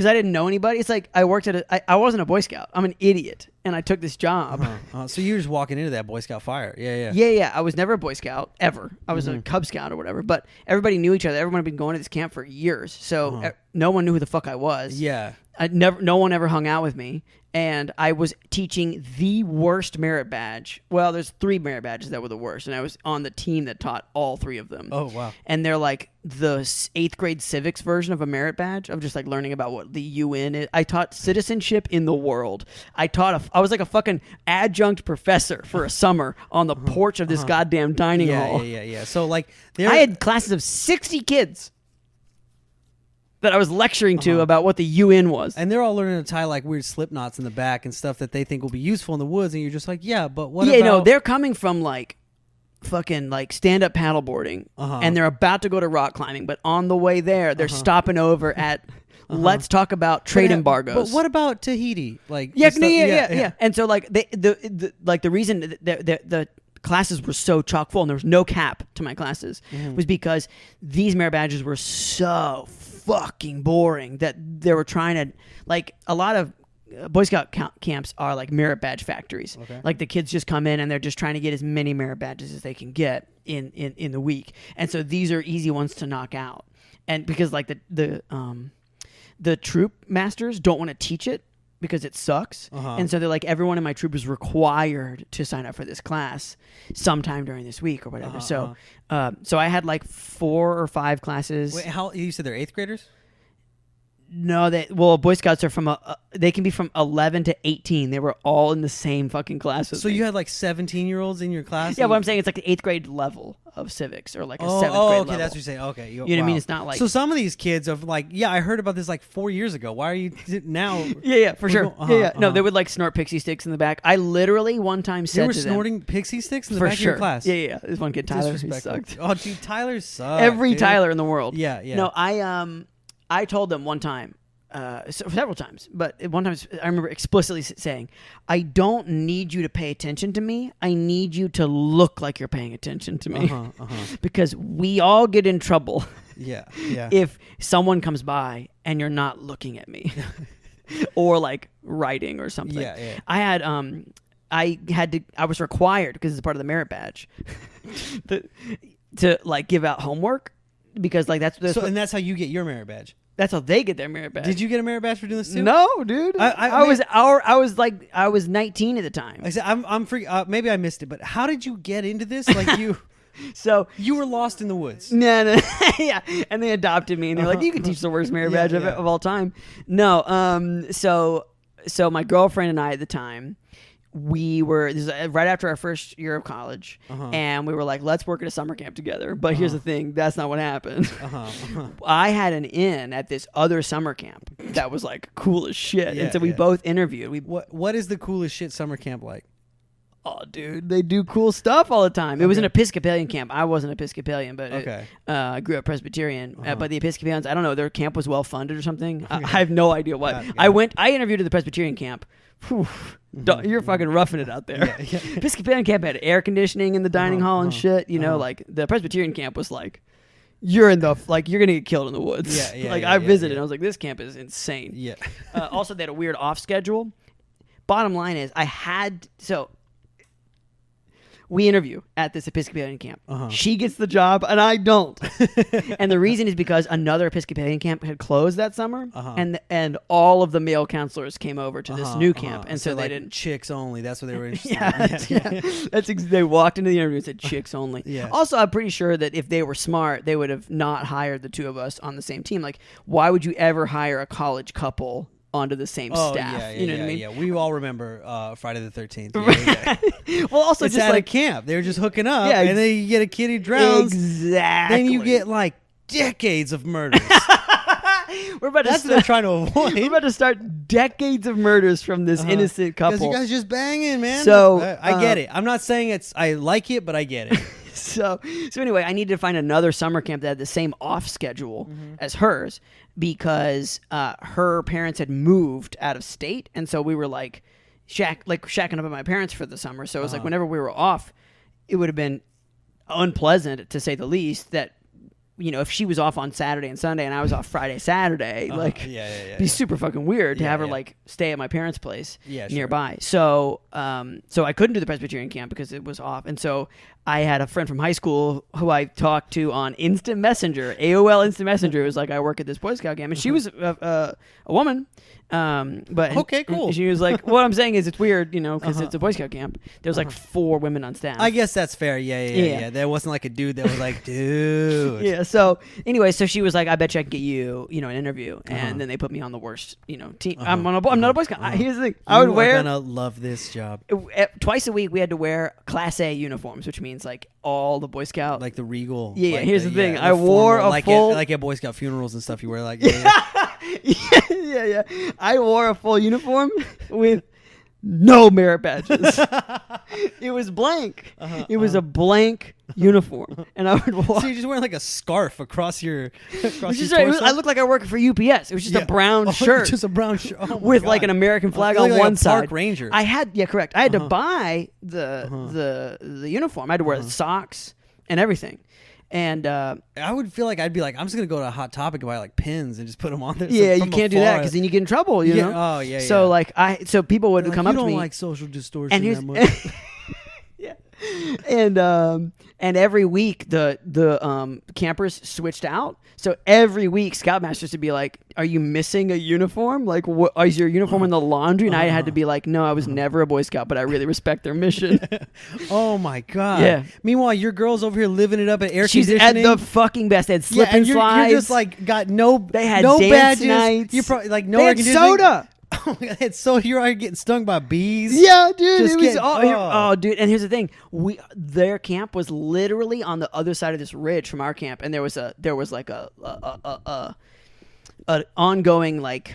I didn't know anybody. It's like I worked at I wasn't a Boy Scout. I'm an idiot, and I took this job. So you were just walking into that Boy Scout fire. Yeah. I was never a Boy Scout ever. I was a Cub Scout or whatever. But everybody knew each other. Everyone had been going to this camp for years, so no one knew who the fuck I was. Yeah. No one ever hung out with me, and I was teaching the worst merit badge. Well, there's 3 merit badges that were the worst, and I was on the team that taught all 3 of them. Oh, wow. And they're like the 8th grade civics version of a merit badge of just like learning about what the UN is. I taught citizenship in the world. I was like a fucking adjunct professor for a summer on the porch of this goddamn dining hall. Yeah. So like I had classes of 60 kids that I was lecturing to about what the UN was. And they're all learning to tie like weird slip knots in the back and stuff that they think will be useful in the woods. And you're just like, yeah, but what about... no, they're coming from like fucking like stand-up paddleboarding. And they're about to go to rock climbing. But on the way there, they're stopping over at... Let's talk about trade embargoes. But what about Tahiti? Like, yeah. And so like the reason the classes were so chock full and there was no cap to my classes was because these merit badges were so fucking boring that they were trying to like a lot of Boy Scout camps are like merit badge factories. Like the kids just come in and they're just trying to get as many merit badges as they can get in the week. And so these are easy ones to knock out. And because like the troop masters don't want to teach it because it sucks. And so they're like, everyone in my troop is required to sign up for this class sometime during this week or whatever. So I had like 4 or 5 classes. Wait, how you said they're 8th graders? No, Boy Scouts are they can be from 11 to 18. They were all in the same fucking class. So you had like 17-year-olds in your class? Yeah, what I'm saying, it's like the 8th grade level of civics or like a 7th grade level. Okay, that's what you're saying. Okay. You know what I mean? It's not like... So some of these kids are like, I heard about this like 4 years ago. Why are you now? Yeah, for sure. No, they would like snort pixie sticks in the back. I literally one time said to them... They were snorting pixie sticks in the back of your class? Yeah. There's one kid, Tyler, who sucked. Oh, dude, Tyler sucked. Every Tyler in the world. Yeah. No, I told them one time, several times, but one time I remember explicitly saying, I don't need you to pay attention to me. I need you to look like you're paying attention to me. Because we all get in trouble if someone comes by and you're not looking at me or like writing or something. I had I was required, because it's part of the merit badge, to like give out homework, because like and that's how you get your merit badge. That's how they get their merit badge. Did you get a merit badge for doing this too? No, dude. I was 19 at the time. I said I'm free. Maybe I missed it, but how did you get into this? Like you. So you were lost in the woods. No, yeah, and they adopted me, and they're like, "You can teach the worst merit badge of all time." No, so my girlfriend and I at the time, this was right after our first year of college, and we were like, "Let's work at a summer camp together." But here's the thing: that's not what happened. I had an in at this other summer camp that was like cool as shit, and so we both interviewed. What is the coolest shit summer camp like? Oh, dude, they do cool stuff all the time. It was an Episcopalian camp. I wasn't Episcopalian, but I grew up Presbyterian. But the Episcopalians, I don't know, their camp was well funded or something. I have no idea what. I interviewed at the Presbyterian camp. Whew, you're fucking roughing it out there. Episcopalian camp had air conditioning in the dining hall and shit. You know, like the Presbyterian camp was like, you're gonna get killed in the woods. I visited. And I was like, this camp is insane. Yeah. Also, they had a weird off schedule. Bottom line is, we interview at this Episcopalian camp. She gets the job, and I don't. And the reason is because another Episcopalian camp had closed that summer, and all of the male counselors came over to this new camp, and so they didn't. Chicks only. That's what they were interested in. They walked into the interview and said chicks only. Also, I'm pretty sure that if they were smart, they would have not hired the two of us on the same team. Like, why would you ever hire a college couple onto the same staff? You know what I mean? Yeah, we all remember Friday the 13th. Well, also it's just at like a camp. They were just hooking up, and then you get a kid who drowns. Exactly. Then you get like decades of murders. That's what they're trying to avoid. We're about to start decades of murders from this innocent couple. Because you guys just banging, man. So I get it. I'm not saying I like it, but I get it. So anyway, I needed to find another summer camp that had the same off schedule as hers, because her parents had moved out of state, and so we were like shacking up at my parents for the summer. So it was like whenever we were off, it would have been unpleasant, to say the least, that, you know, if she was off on Saturday and Sunday and I was off Friday, Saturday, be super fucking weird to have her like stay at my parents' place nearby. So I couldn't do the Presbyterian camp because it was off. And so I had a friend from high school who I talked to on Instant Messenger, AOL Instant Messenger. It was like, I work at this Boy Scout camp, and she was a woman. But okay, cool. And she was like, what I'm saying is it's weird, you know, because it's a Boy Scout camp. There was like 4 women on staff. I guess that's fair. Yeah. There wasn't like a dude that was like, dude. Yeah. So anyway, so she was like, I bet you I can get you, you know, an interview. And then they put me on the worst, you know, team. I'm not a Boy Scout. Here's the thing. I would wear. I'm gonna love this job. Twice a week we had to wear Class A uniforms, which means like all the Boy Scout. Like the regal. Yeah. Like here's the thing. I wore a full. Like at Boy Scout funerals and stuff, you wear like. Yeah. I wore a full uniform with no merit badges. It was blank. It was a blank uniform, and I would walk. So you're just wearing like a scarf across your. I looked like I worked for UPS. It was just a brown shirt, just a brown shirt with like an American flag on one side. Park ranger. I had correct. I had to buy the uniform. I had to wear socks and everything. And I would feel like I'd be like, I'm just gonna go to Hot Topic and buy like pins and just put them on there. Yeah, you can't do that because then you get in trouble. You know. Oh yeah. So like so people would come up to me. You don't like social distortion that much. Yeah. And every week the campers switched out. So every week Scoutmasters would be like, "Are you missing a uniform? Like, what is your uniform in the laundry?" And I had to be like, "No, I was never a Boy Scout, but I really respect their mission." Oh my god! Yeah. Meanwhile, your girl's over here living it up at air She's conditioning. at the fucking best. They had slip and slides. You're just like got no. They had no dance badges. nights. You're probably like no they air had conditioning. soda. Oh my god! So you're getting stung by bees? Yeah, dude. Just it was getting, dude. And here's the thing: their camp was literally on the other side of this ridge from our camp, and there was like an ongoing like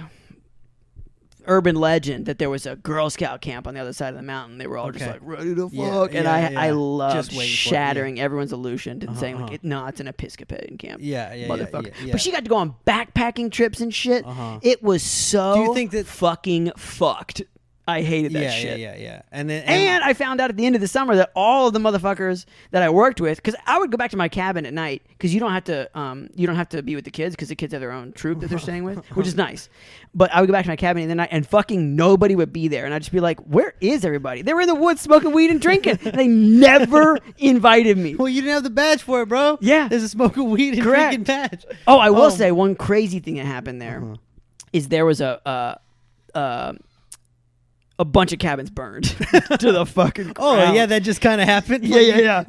urban legend that there was a Girl Scout camp on the other side of the mountain. They were all just like ready to fuck, and I loved shattering everyone's illusion and saying like, no, it's an Episcopalian camp. Motherfucker. Yeah. But she got to go on backpacking trips and shit. It was so Do you think that fucking fucked. I hated that shit. Yeah. And I found out at the end of the summer that all of the motherfuckers that I worked with, because I would go back to my cabin at night, because you don't have to be with the kids, because the kids have their own troop that they're staying with, which is nice. But I would go back to my cabin in the night, and fucking nobody would be there, and I'd just be like, "Where is everybody?" They were in the woods smoking weed and drinking, and they never invited me. Well, you didn't have the badge for it, bro. Yeah, there's a smoking weed and drinking badge. Oh, I will say one crazy thing that happened there is there was a bunch of cabins burned to the fucking ground. Oh, yeah, that just kind of happened? Yeah.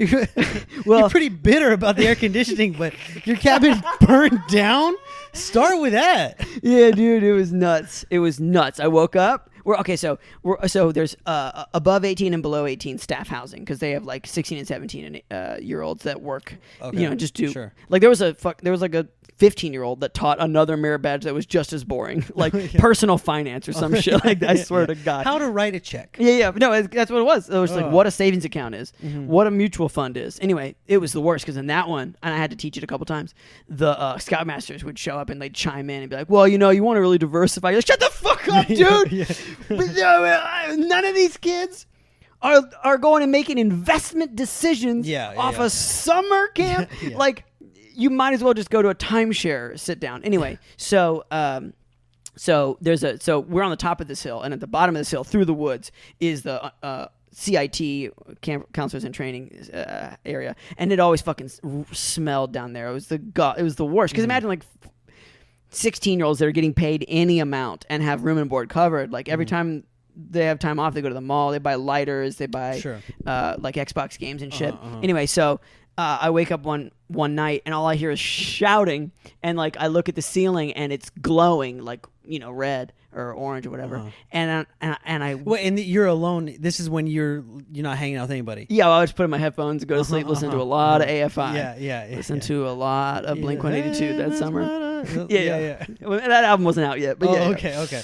Well, you're pretty bitter about the air conditioning, but your cabin burned down? Start with that. Yeah, dude, it was nuts. I woke up. So there's above 18 and below 18 staff housing, because they have like 16 and 17 year olds that work, just do. Sure. Like there was like a 15-year-old that taught another merit badge that was just as boring, like personal finance or some shit like that. I swear to God. How to write a check. Yeah. No, that's what it was. It was like what a savings account is, what a mutual fund is. Anyway, it was the worst, because in that one, and I had to teach it a couple times, the scoutmasters would show up and they'd chime in and be like, "Well, you want to really diversify." You're like, "Shut the fuck up, dude." None of these kids are going and making investment decisions off a summer camp. Like, you might as well just go to a timeshare, sit down. Anyway, so we're on the top of this hill, and at the bottom of this hill, through the woods, is the CIT, camp counselors in training area, and it always fucking smelled down there. It was the worst. Because imagine like 16-year-olds that are getting paid any amount and have room and board covered. Like every time they have time off, they go to the mall, they buy lighters, they buy like Xbox games and shit. Anyway, so I wake up one night and all I hear is shouting, and like I look at the ceiling and it's glowing like red or orange or whatever. And you're alone. This is when you're not hanging out with anybody. Yeah, I was putting my headphones and go to sleep, listen to a lot of AFI. Yeah. Listen to a lot of Blink-182 that summer. Yeah. Well, that album wasn't out yet, but Okay.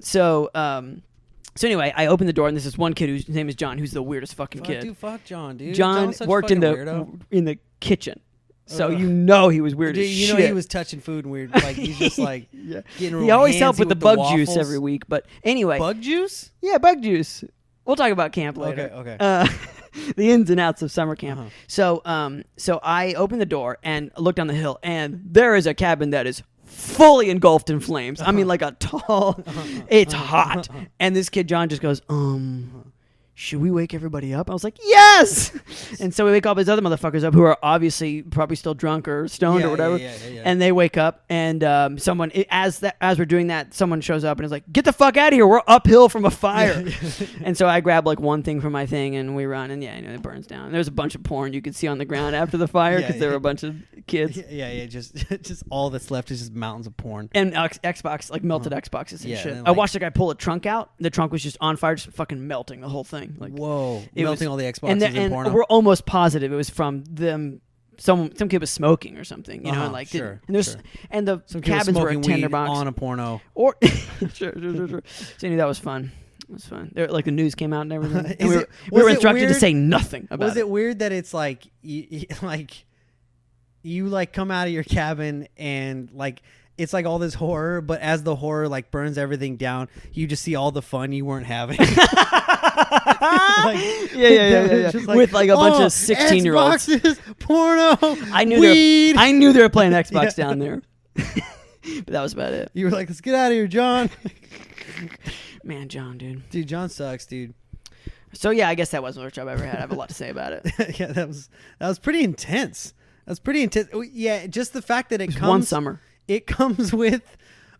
So anyway, I opened the door, and this is one kid whose name is John, who's the weirdest fucking kid. Dude, fuck John, dude. John worked in the kitchen, so he was weird as shit. He was touching food and weird. Like he's just like getting. He always helped with the bug juice every week, but anyway. Bug juice? Yeah, bug juice. We'll talk about camp later. Okay. The ins and outs of summer camp. So I opened the door and looked down the hill, and there is a cabin that is fully engulfed in flames. I mean, like a tall, it's hot. And this kid, John, just goes, should we wake everybody up? I was like, yes! And so we wake all these other motherfuckers up who are obviously probably still drunk or stoned or whatever. Yeah. And they wake up, and someone, as we're doing that, someone shows up and is like, get the fuck out of here. We're uphill from a fire. And so I grab like one thing from my thing and we run, and it burns down. There's a bunch of porn you could see on the ground after the fire, because there were a bunch of kids. Yeah. Just all that's left is just mountains of porn. And Xbox, like melted Xboxes and shit. I watched a guy pull a trunk out. The trunk was just on fire, just fucking melting the whole thing. Like, whoa, melting all the Xboxes and porno. We're almost positive it was from them. Some kid was smoking or something, and like and the cabins were a tinderbox on a porno. Or sure. So that was fun. It was fun. There, like the news came out and everything. And we were instructed to say nothing about it. Was it weird that it's like you like come out of your cabin and like it's like all this horror, but as the horror like burns everything down, you just see all the fun you weren't having. Yeah. Like, with like a bunch of 16-year-olds. Xboxes, porno, I knew they were playing Xbox down there. But that was about it. You were like, let's get out of here, John. Man, John, dude. Dude, John sucks, dude. So yeah, I guess that wasn't the worst job I ever had. I have a lot to say about it. Yeah, that was pretty intense. That's pretty intense. Yeah, just the fact that it comes one summer. It comes with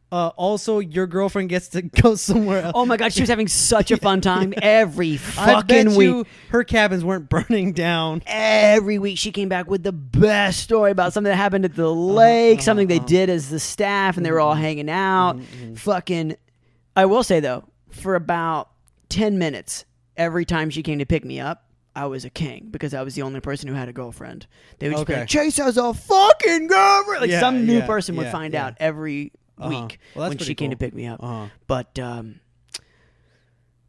also your girlfriend gets to go somewhere else. Oh my God, she was having such a fun time every fucking week. Her cabins weren't burning down. Every week she came back with the best story about something that happened at the lake, something they did as the staff, and they were all hanging out. Fucking, I will say though, for about 10 minutes, every time she came to pick me up, I was a king, because I was the only person who had a girlfriend. They would just be like, Chase has a fucking girlfriend. Like some new person would find out every week when she came to pick me up. But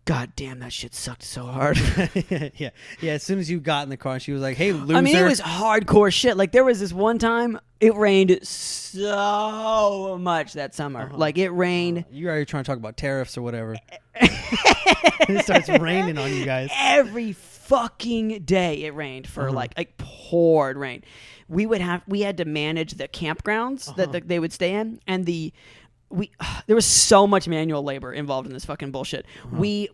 God damn, that shit sucked so hard. Yeah. As soon as you got in the car, she was like, "Hey, loser." I mean, it was hardcore shit. Like there was this one time It rained so much that summer. Like it rained. You're already trying to talk about tariffs or whatever. It starts raining on you guys. Every fucking day it rained for like poured rain. We had to manage the campgrounds that they would stay in, and there was so much manual labor involved in this fucking bullshit. We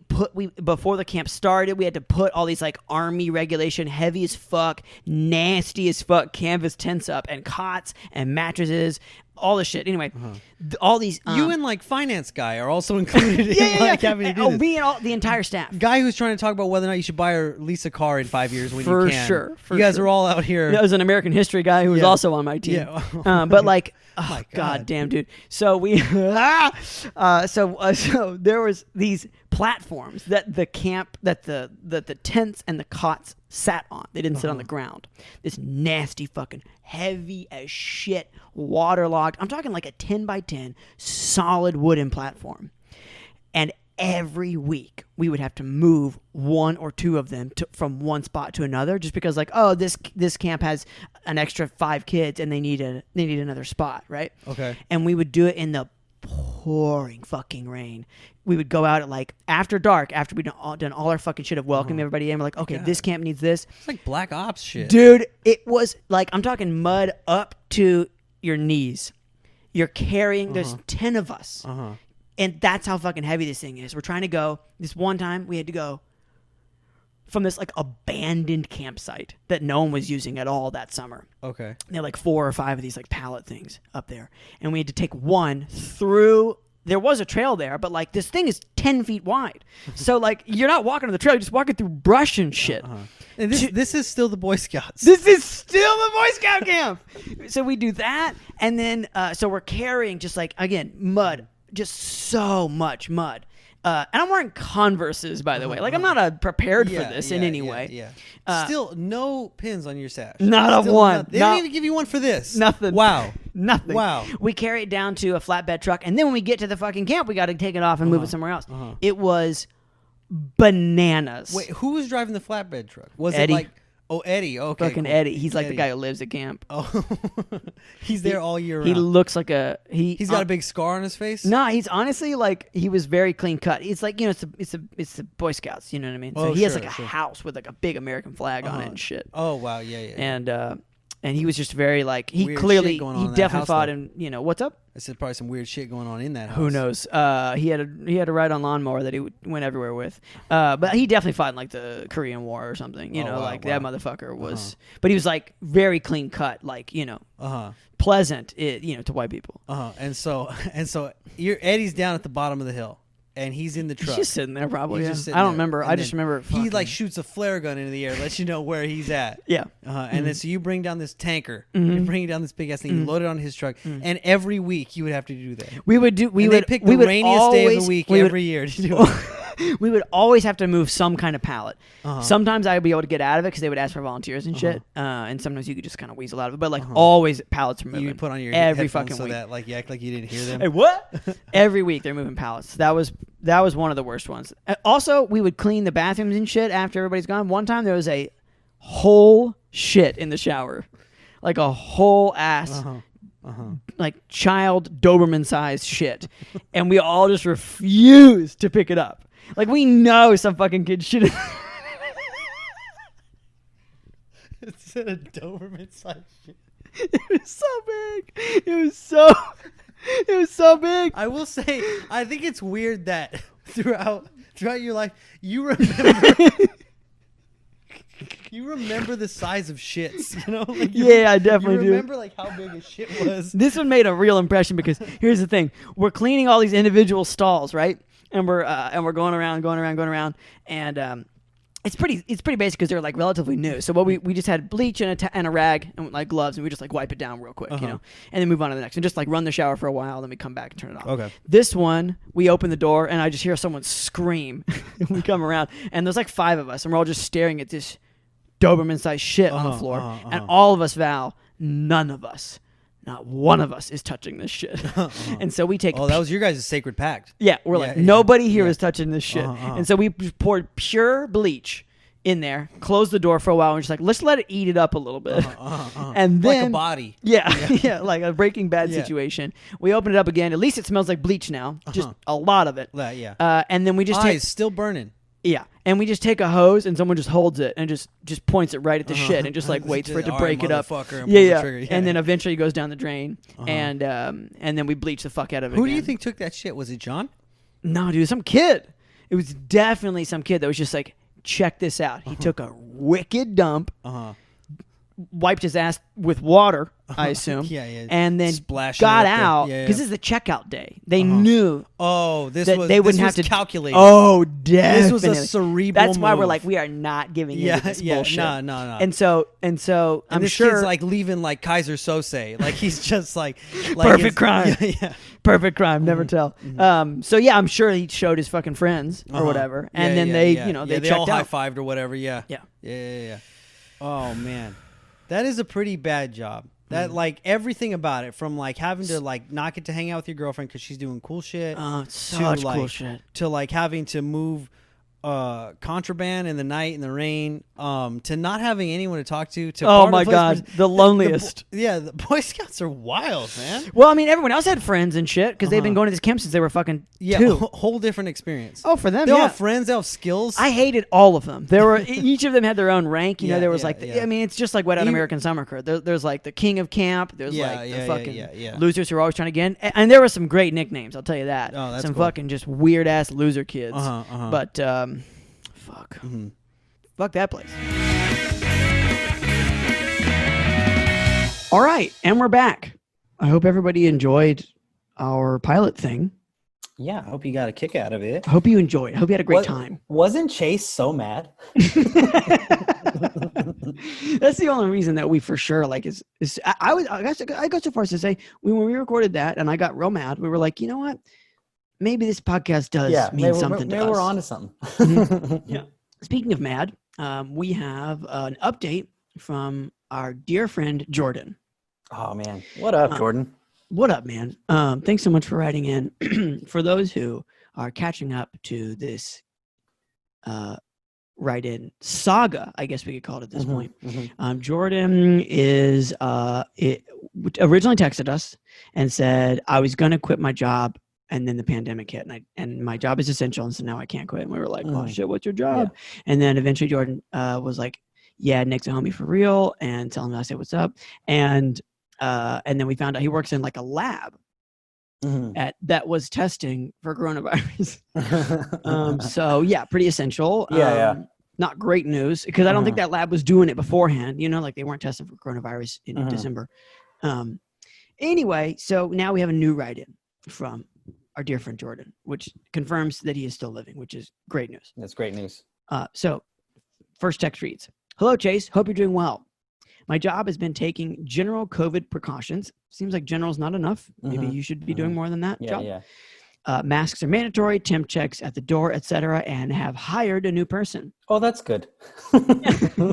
before the camp started, we had to put all these like army regulation, heavy as fuck, nasty as fuck canvas tents up, and cots and mattresses, all this shit. Anyway, all these you and like finance guy are also included in like having to do this. Me and the entire staff. Guy who's trying to talk about whether or not you should buy or lease a car in 5 years when you can. For sure. You guys are all out here. That was an American history guy who was also on my team. Yeah. But like, my God damn, dude. So we, so there was these platforms that the camp, that the tents and the cots sat on. They didn't sit on the ground. This nasty fucking heavy as shit, waterlogged. I'm talking like a 10 by 10 solid wooden platform. And every week we would have to move one or two of them from one spot to another, just because like, oh, this camp has an extra 5 kids and they need another spot, right? Okay. And we would do it in the pouring fucking rain. We would go out at like after dark, after we'd done all our fucking shit of welcoming everybody in. We're like, okay, this camp needs this. It's like Black Ops shit. Dude, it was like, I'm talking mud up to your knees. You're carrying, there's 10 of us. And that's how fucking heavy this thing is. We're trying to go. This one time we had to go from this like abandoned campsite that no one was using at all that summer. Okay. They had like 4 or 5 of these like pallet things up there. And we had to take one through. There was a trail there, but like this thing is 10 feet wide. So like you're not walking on the trail, you're just walking through brush and shit. And this is still the Boy Scouts. This is still the Boy Scout camp. So we do that. And then, so we're carrying just like, again, mud, just so much mud. And I'm wearing Converses, by the way. Like, I'm not prepared for this in any way. Yeah. Still, no pins on your sash. Not a one. They didn't even give you one for this. Nothing. Wow. Nothing. Wow. We carry it down to a flatbed truck, and then when we get to the fucking camp, we got to take it off and move it somewhere else. It was bananas. Wait, who was driving the flatbed truck? Was Eddie. it like... Oh, Eddie. Okay, fucking cool. Eddie. He's like Eddie. the guy who lives at camp. Oh, he's there all year round. He looks like a... He's got a big scar on his face? No, he's honestly like, he was very clean cut. It's like, you know, it's the Boy Scouts, you know what I mean? So he has like a house with like a big American flag on it and shit. Oh, wow. Yeah. And he was just very like, he weird clearly, shit he definitely fought in, you know, what's up? I said probably some weird shit going on in that house. Who knows? He had a ride on lawnmower that he went everywhere with. But he definitely fought in like the Korean War or something. You know, that motherfucker was. But he was like very clean cut, like, you know, pleasant, you know, to white people. And so Eddie's down at the bottom of the hill. And he's in the truck. He's just sitting there, probably. He's just sitting I don't there. remember. And I just remember. He like shoots a flare gun into the air, lets you know where he's at. Yeah. And then so you bring down this tanker. You bring down this big ass thing. You load it on his truck. And every week you would have to do that. We would do. They pick the rainiest day of the week every year to do it. We would always have to move some kind of pallet. Sometimes I would be able to get out of it because they would ask for volunteers and shit. And sometimes you could just kind of weasel out of it. But like always, pallets are moving. You would put on your every headphones fucking so week. that like you act like you didn't hear them. Hey, what? Every week they're moving pallets. That was one of the worst ones. Also, we would clean the bathrooms and shit after everybody's gone. One time there was a whole shit in the shower, like a whole ass. Like child Doberman sized shit, and we all just refused to pick it up. Like we know some fucking kid should have. It's a Doberman sized shit. It was so big. It was so big. I will say, I think it's weird that throughout your life you remember the size of shits, you know? Like I definitely do. You remember like how big a shit was. This one made a real impression because here's the thing: we're cleaning all these individual stalls, right? And we're going around, and it's pretty basic because they're like relatively new. So what we just had bleach and a rag and like gloves, and we just like wipe it down real quick, you know, and then move on to the next, and just like run the shower for a while, then we come back and turn it off. Okay. This one, we open the door and I just hear someone scream. And we come around and there's like 5 of us, and we're all just staring at this Doberman-sized shit on the floor, and all of us vow, none of us, not one of us is touching this shit. And so we take... Oh, that was your guys' sacred pact. Yeah, we're like, nobody here is touching this shit. And so we poured pure bleach in there, closed the door for a while, and just like, let's let it eat it up a little bit. And then like a body. Yeah, like a Breaking Bad situation. We open it up again. At least it smells like bleach now, just a lot of it. And then we just it's still burning. Yeah, and we just take a hose and someone just holds it and just points it right at the shit and just like waits for it to break it up. Yeah. And then eventually it goes down the drain and then we bleach the fuck out of it. Who do you think took that shit? Was it John? No, dude, some kid. It was definitely some kid that was just like, check this out. He took a wicked dump, wiped his ass with water, I assume, and then got out because this is the checkout day. They knew. Oh, this that was they wouldn't have to calculate. Oh, definitely. This was a cerebral. That's why we're like, we are not giving into this bullshit. No. And so I'm this sure kid's like leaving like Kaiser Sose. Like he's just like perfect crime. Perfect crime. Never tell. So yeah, I'm sure he showed his fucking friends or whatever, and then they checked all out. high-fived or whatever. Yeah. Oh man. That is a pretty bad job. That like everything about it, from like having to like not get to hang out with your girlfriend because she's doing cool shit. Such cool shit. To like having to move contraband in the night in the rain, to not having anyone to talk to. Oh my god, the loneliest. The Boy Scouts are wild, man. Well, I mean, everyone else had friends and shit because they've been going to this camp since they were fucking two. Whole different experience. Oh, for them, they all have friends, they all have skills. I hated all of them. There were each of them had their own rank. You know, there was I mean, it's just like Wet Hot American Summer Crew. There's like the king of camp. There's like the fucking losers who are always trying to get in. And there were some great nicknames. I'll tell you that. Oh, that's some cool. fucking just weird ass loser kids. But fuck. Fuck that place. All right, and we're back. I hope everybody enjoyed our pilot thing. Yeah, I hope you got a kick out of it. I hope you enjoyed. I hope you had a great time. Wasn't Chase so mad? That's the only reason that we for sure like is I go so far as to say when we recorded that and I got real mad, we were like, you know what? Maybe this podcast does mean something to us. Maybe we're on to something. Yeah. Speaking of mad, we have an update from our dear friend Jordan. Oh man, what up, Jordan? What up, man? Thanks so much for writing in. For those who are catching up to this write-in saga, I guess we could call it at this point. Jordan is originally texted us and said, I was going to quit my job and then the pandemic hit and my job is essential. And so now I can't quit. And we were like, oh shit, what's your job? Yeah. And then eventually Jordan was like, yeah, Nick's a homie for real. And telling me I said, what's up? And then we found out he works in like a lab that was testing for coronavirus. So yeah, pretty essential. Not great news because I don't think that lab was doing it beforehand. You know, like they weren't testing for coronavirus in December. Anyway, so now we have a new write-in from our dear friend Jordan, which confirms that he is still living, which is great news. That's great news. So first text reads, hello, Chase. Hope you're doing well. My job has been taking general COVID precautions. Seems like general's not enough. Maybe you should be doing more than that. Masks are mandatory, temp checks at the door, etc., and have hired a new person. Oh, that's good.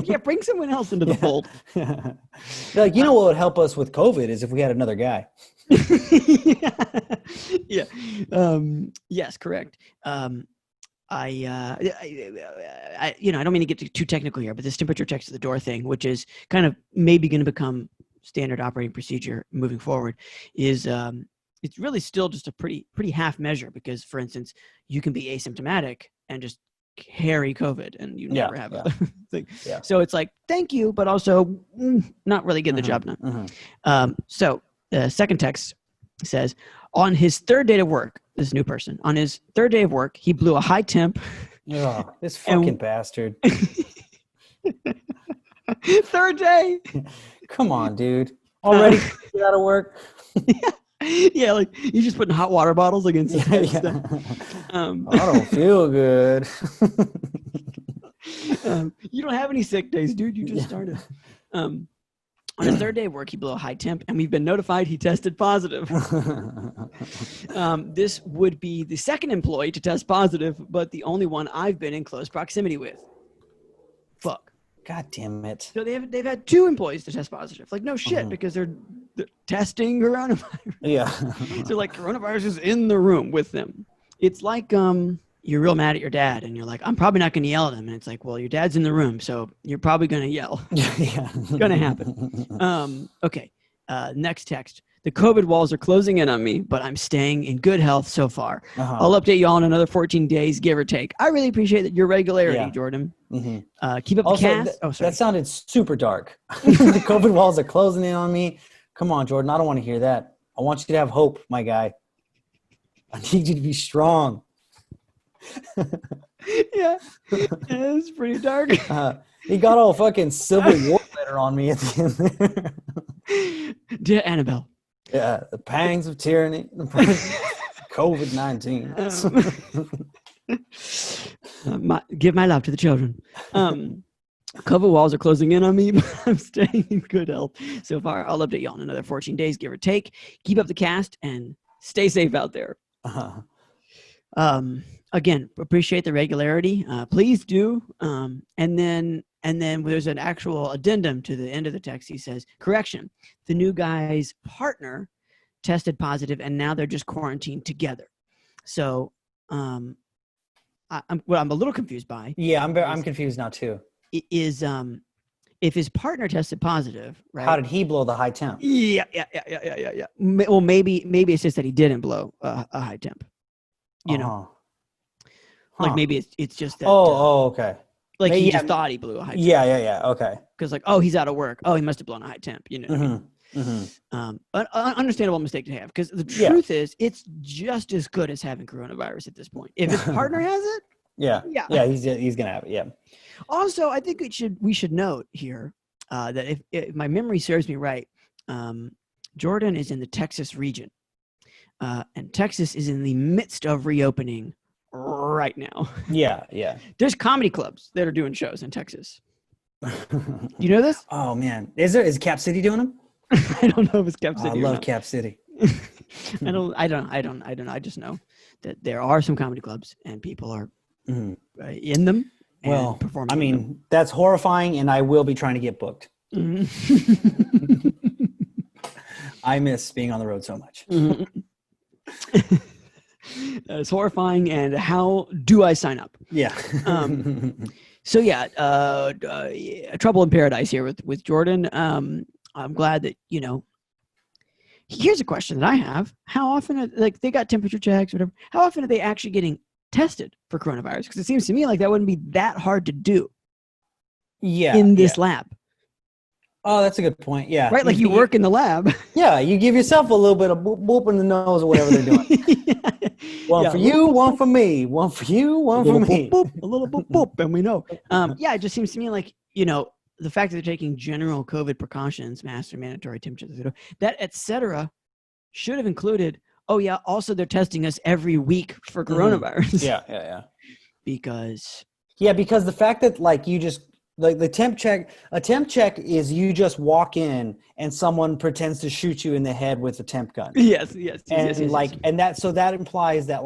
Yeah, bring someone else into the fold. Like, you know what would help us with COVID is if we had another guy. Yes, correct. I don't mean to get too technical here, but this temperature checks at the door thing, which is kind of maybe going to become standard operating procedure moving forward, is it's really still just a pretty half measure because, for instance, you can be asymptomatic and just carry COVID and you never have a thing. Yeah. So it's like, thank you, but also not really getting the job done. So the second text says, on his third day of work, this new person, on his third day of work, he blew a high temp. Oh, this fucking bastard. Third day. Come on, dude. Already get out of work. Yeah, like you're just putting hot water bottles against his head. I don't feel good. You don't have any sick days, dude. You just started. On his third day of work, he blew a high temp, and we've been notified he tested positive. This would be the second employee to test positive, but the only one I've been in close proximity with. Fuck. God damn it. So they've had two employees to test positive. Like, no shit, because they're testing coronavirus. Yeah. So, like, coronavirus is in the room with them. It's like, you're real mad at your dad and you're like, I'm probably not going to yell at him. And it's like, well, your dad's in the room, so you're probably going to yell. Yeah. It's going to happen. Okay. Next text. The COVID walls are closing in on me, but I'm staying in good health so far. I'll update you all in another 14 days, give or take. I really appreciate your regularity, Jordan. Keep up the cast. That sounded super dark. The COVID walls are closing in on me. Come on, Jordan. I don't want to hear that. I want you to have hope, my guy. I need you to be strong. Yeah, it's pretty dark. He got all fucking Civil War letter on me at the end there. Dear Annabelle. Yeah, the pangs of tyranny. COVID-19. Give my love to the children. COVID walls are closing in on me, but I'm staying in good health so far. I'll update you all in another 14 days, give or take. Keep up the cast and stay safe out there. Again, appreciate the regularity. Please do. And then there's an actual addendum to the end of the text. He says, correction, the new guy's partner tested positive and now they're just quarantined together. So what I'm a little confused by. Yeah, I'm confused now too. Is if his partner tested positive, right? How did he blow the high temp? Yeah. Well, maybe it's just that he didn't blow a high temp. You know, like maybe it's just that. Okay. Like he just thought he blew a high temp. Yeah. Okay. Because like, he's out of work. He must have blown a high temp. You know. What I mean? Understandable mistake to have, because the truth is, it's just as good as having coronavirus at this point. If his partner has it, he's gonna have it. Yeah. Also, I think we should note here that if my memory serves me right, Jordan is in the Texas region, and Texas is in the midst of reopening right now. Yeah. There's comedy clubs that are doing shows in Texas. You know this? Oh man, is Cap City doing them? I don't know if it's Cap City. I love Cap City. I don't. I just know that there are some comedy clubs and people are in them. Well, performing. I mean, that's horrifying, and I will be trying to get booked. I miss being on the road so much. It's horrifying, and how do I sign up? Yeah. So trouble in paradise here with Jordan. I'm glad that, here's a question that I have. How often, they got temperature checks, whatever. How often are they actually getting tested for coronavirus? Because it seems to me like that wouldn't be that hard to do. Yeah. In this lab. Oh, that's a good point. Yeah. Right? Like you work in the lab. Yeah. You give yourself a little bit of boop in the nose or whatever they're doing. One for you, one for me. One for you, one for me. Boop, a little boop, boop, and we know. It just seems to me like, the fact that they're taking general COVID precautions, masks, mandatory temperatures, that et cetera, should have included, also they're testing us every week for coronavirus. Yeah. Because the fact that you just a temp check is you just walk in and someone pretends to shoot you in the head with a temp gun. Yes. And that implies that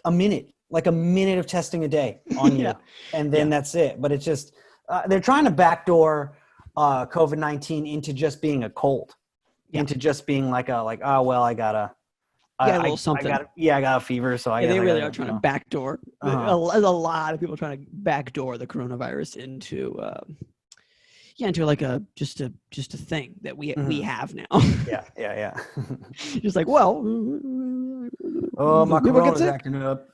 a minute of testing a day on you, and then that's it. But it's just they're trying to backdoor COVID-19 into just being a cold, into just being I got a fever, so I really are trying to backdoor. There's a lot of people trying to backdoor the coronavirus into just a thing that we have now. Yeah. Just my corona's acting up.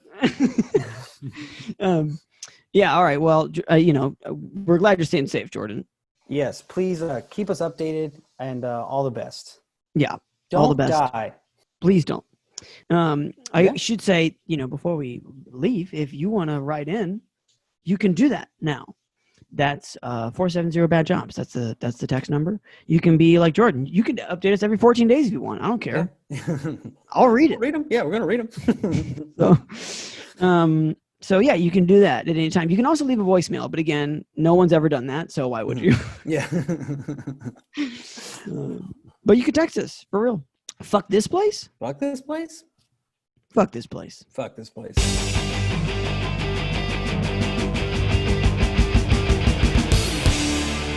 All right. Well, we're glad you're staying safe, Jordan. Yes, please keep us updated, and all the best. Yeah, don't all the best. Die. Please don't. I should say, before we leave, if you want to write in, you can do that now. That's 470 bad jobs. That's the text number. You can be like Jordan. You can update us every 14 days if you want. I don't care. I'll read it. Read them. Yeah, we're gonna read them. So you can do that at any time. You can also leave a voicemail, but again, no one's ever done that, so why would you? Yeah. But you can text us for real. Fuck this place. Fuck this place. Fuck this place. Fuck this place.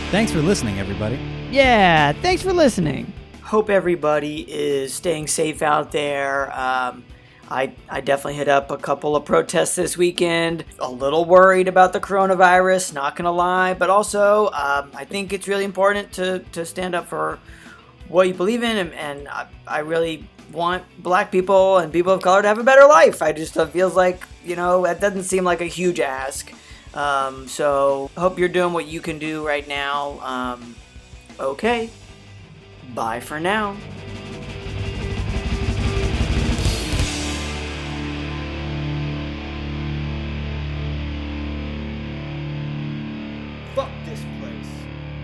Thanks for listening, everybody. Yeah, thanks for listening. Hope everybody is staying safe out there. I definitely hit up a couple of protests this weekend. A little worried about the coronavirus, not gonna lie, but also I think it's really important to stand up for what you believe in, and I really want black people and people of color to have a better life. I just feels like, that doesn't seem like a huge ask. So hope you're doing what you can do right now. Okay, bye for now.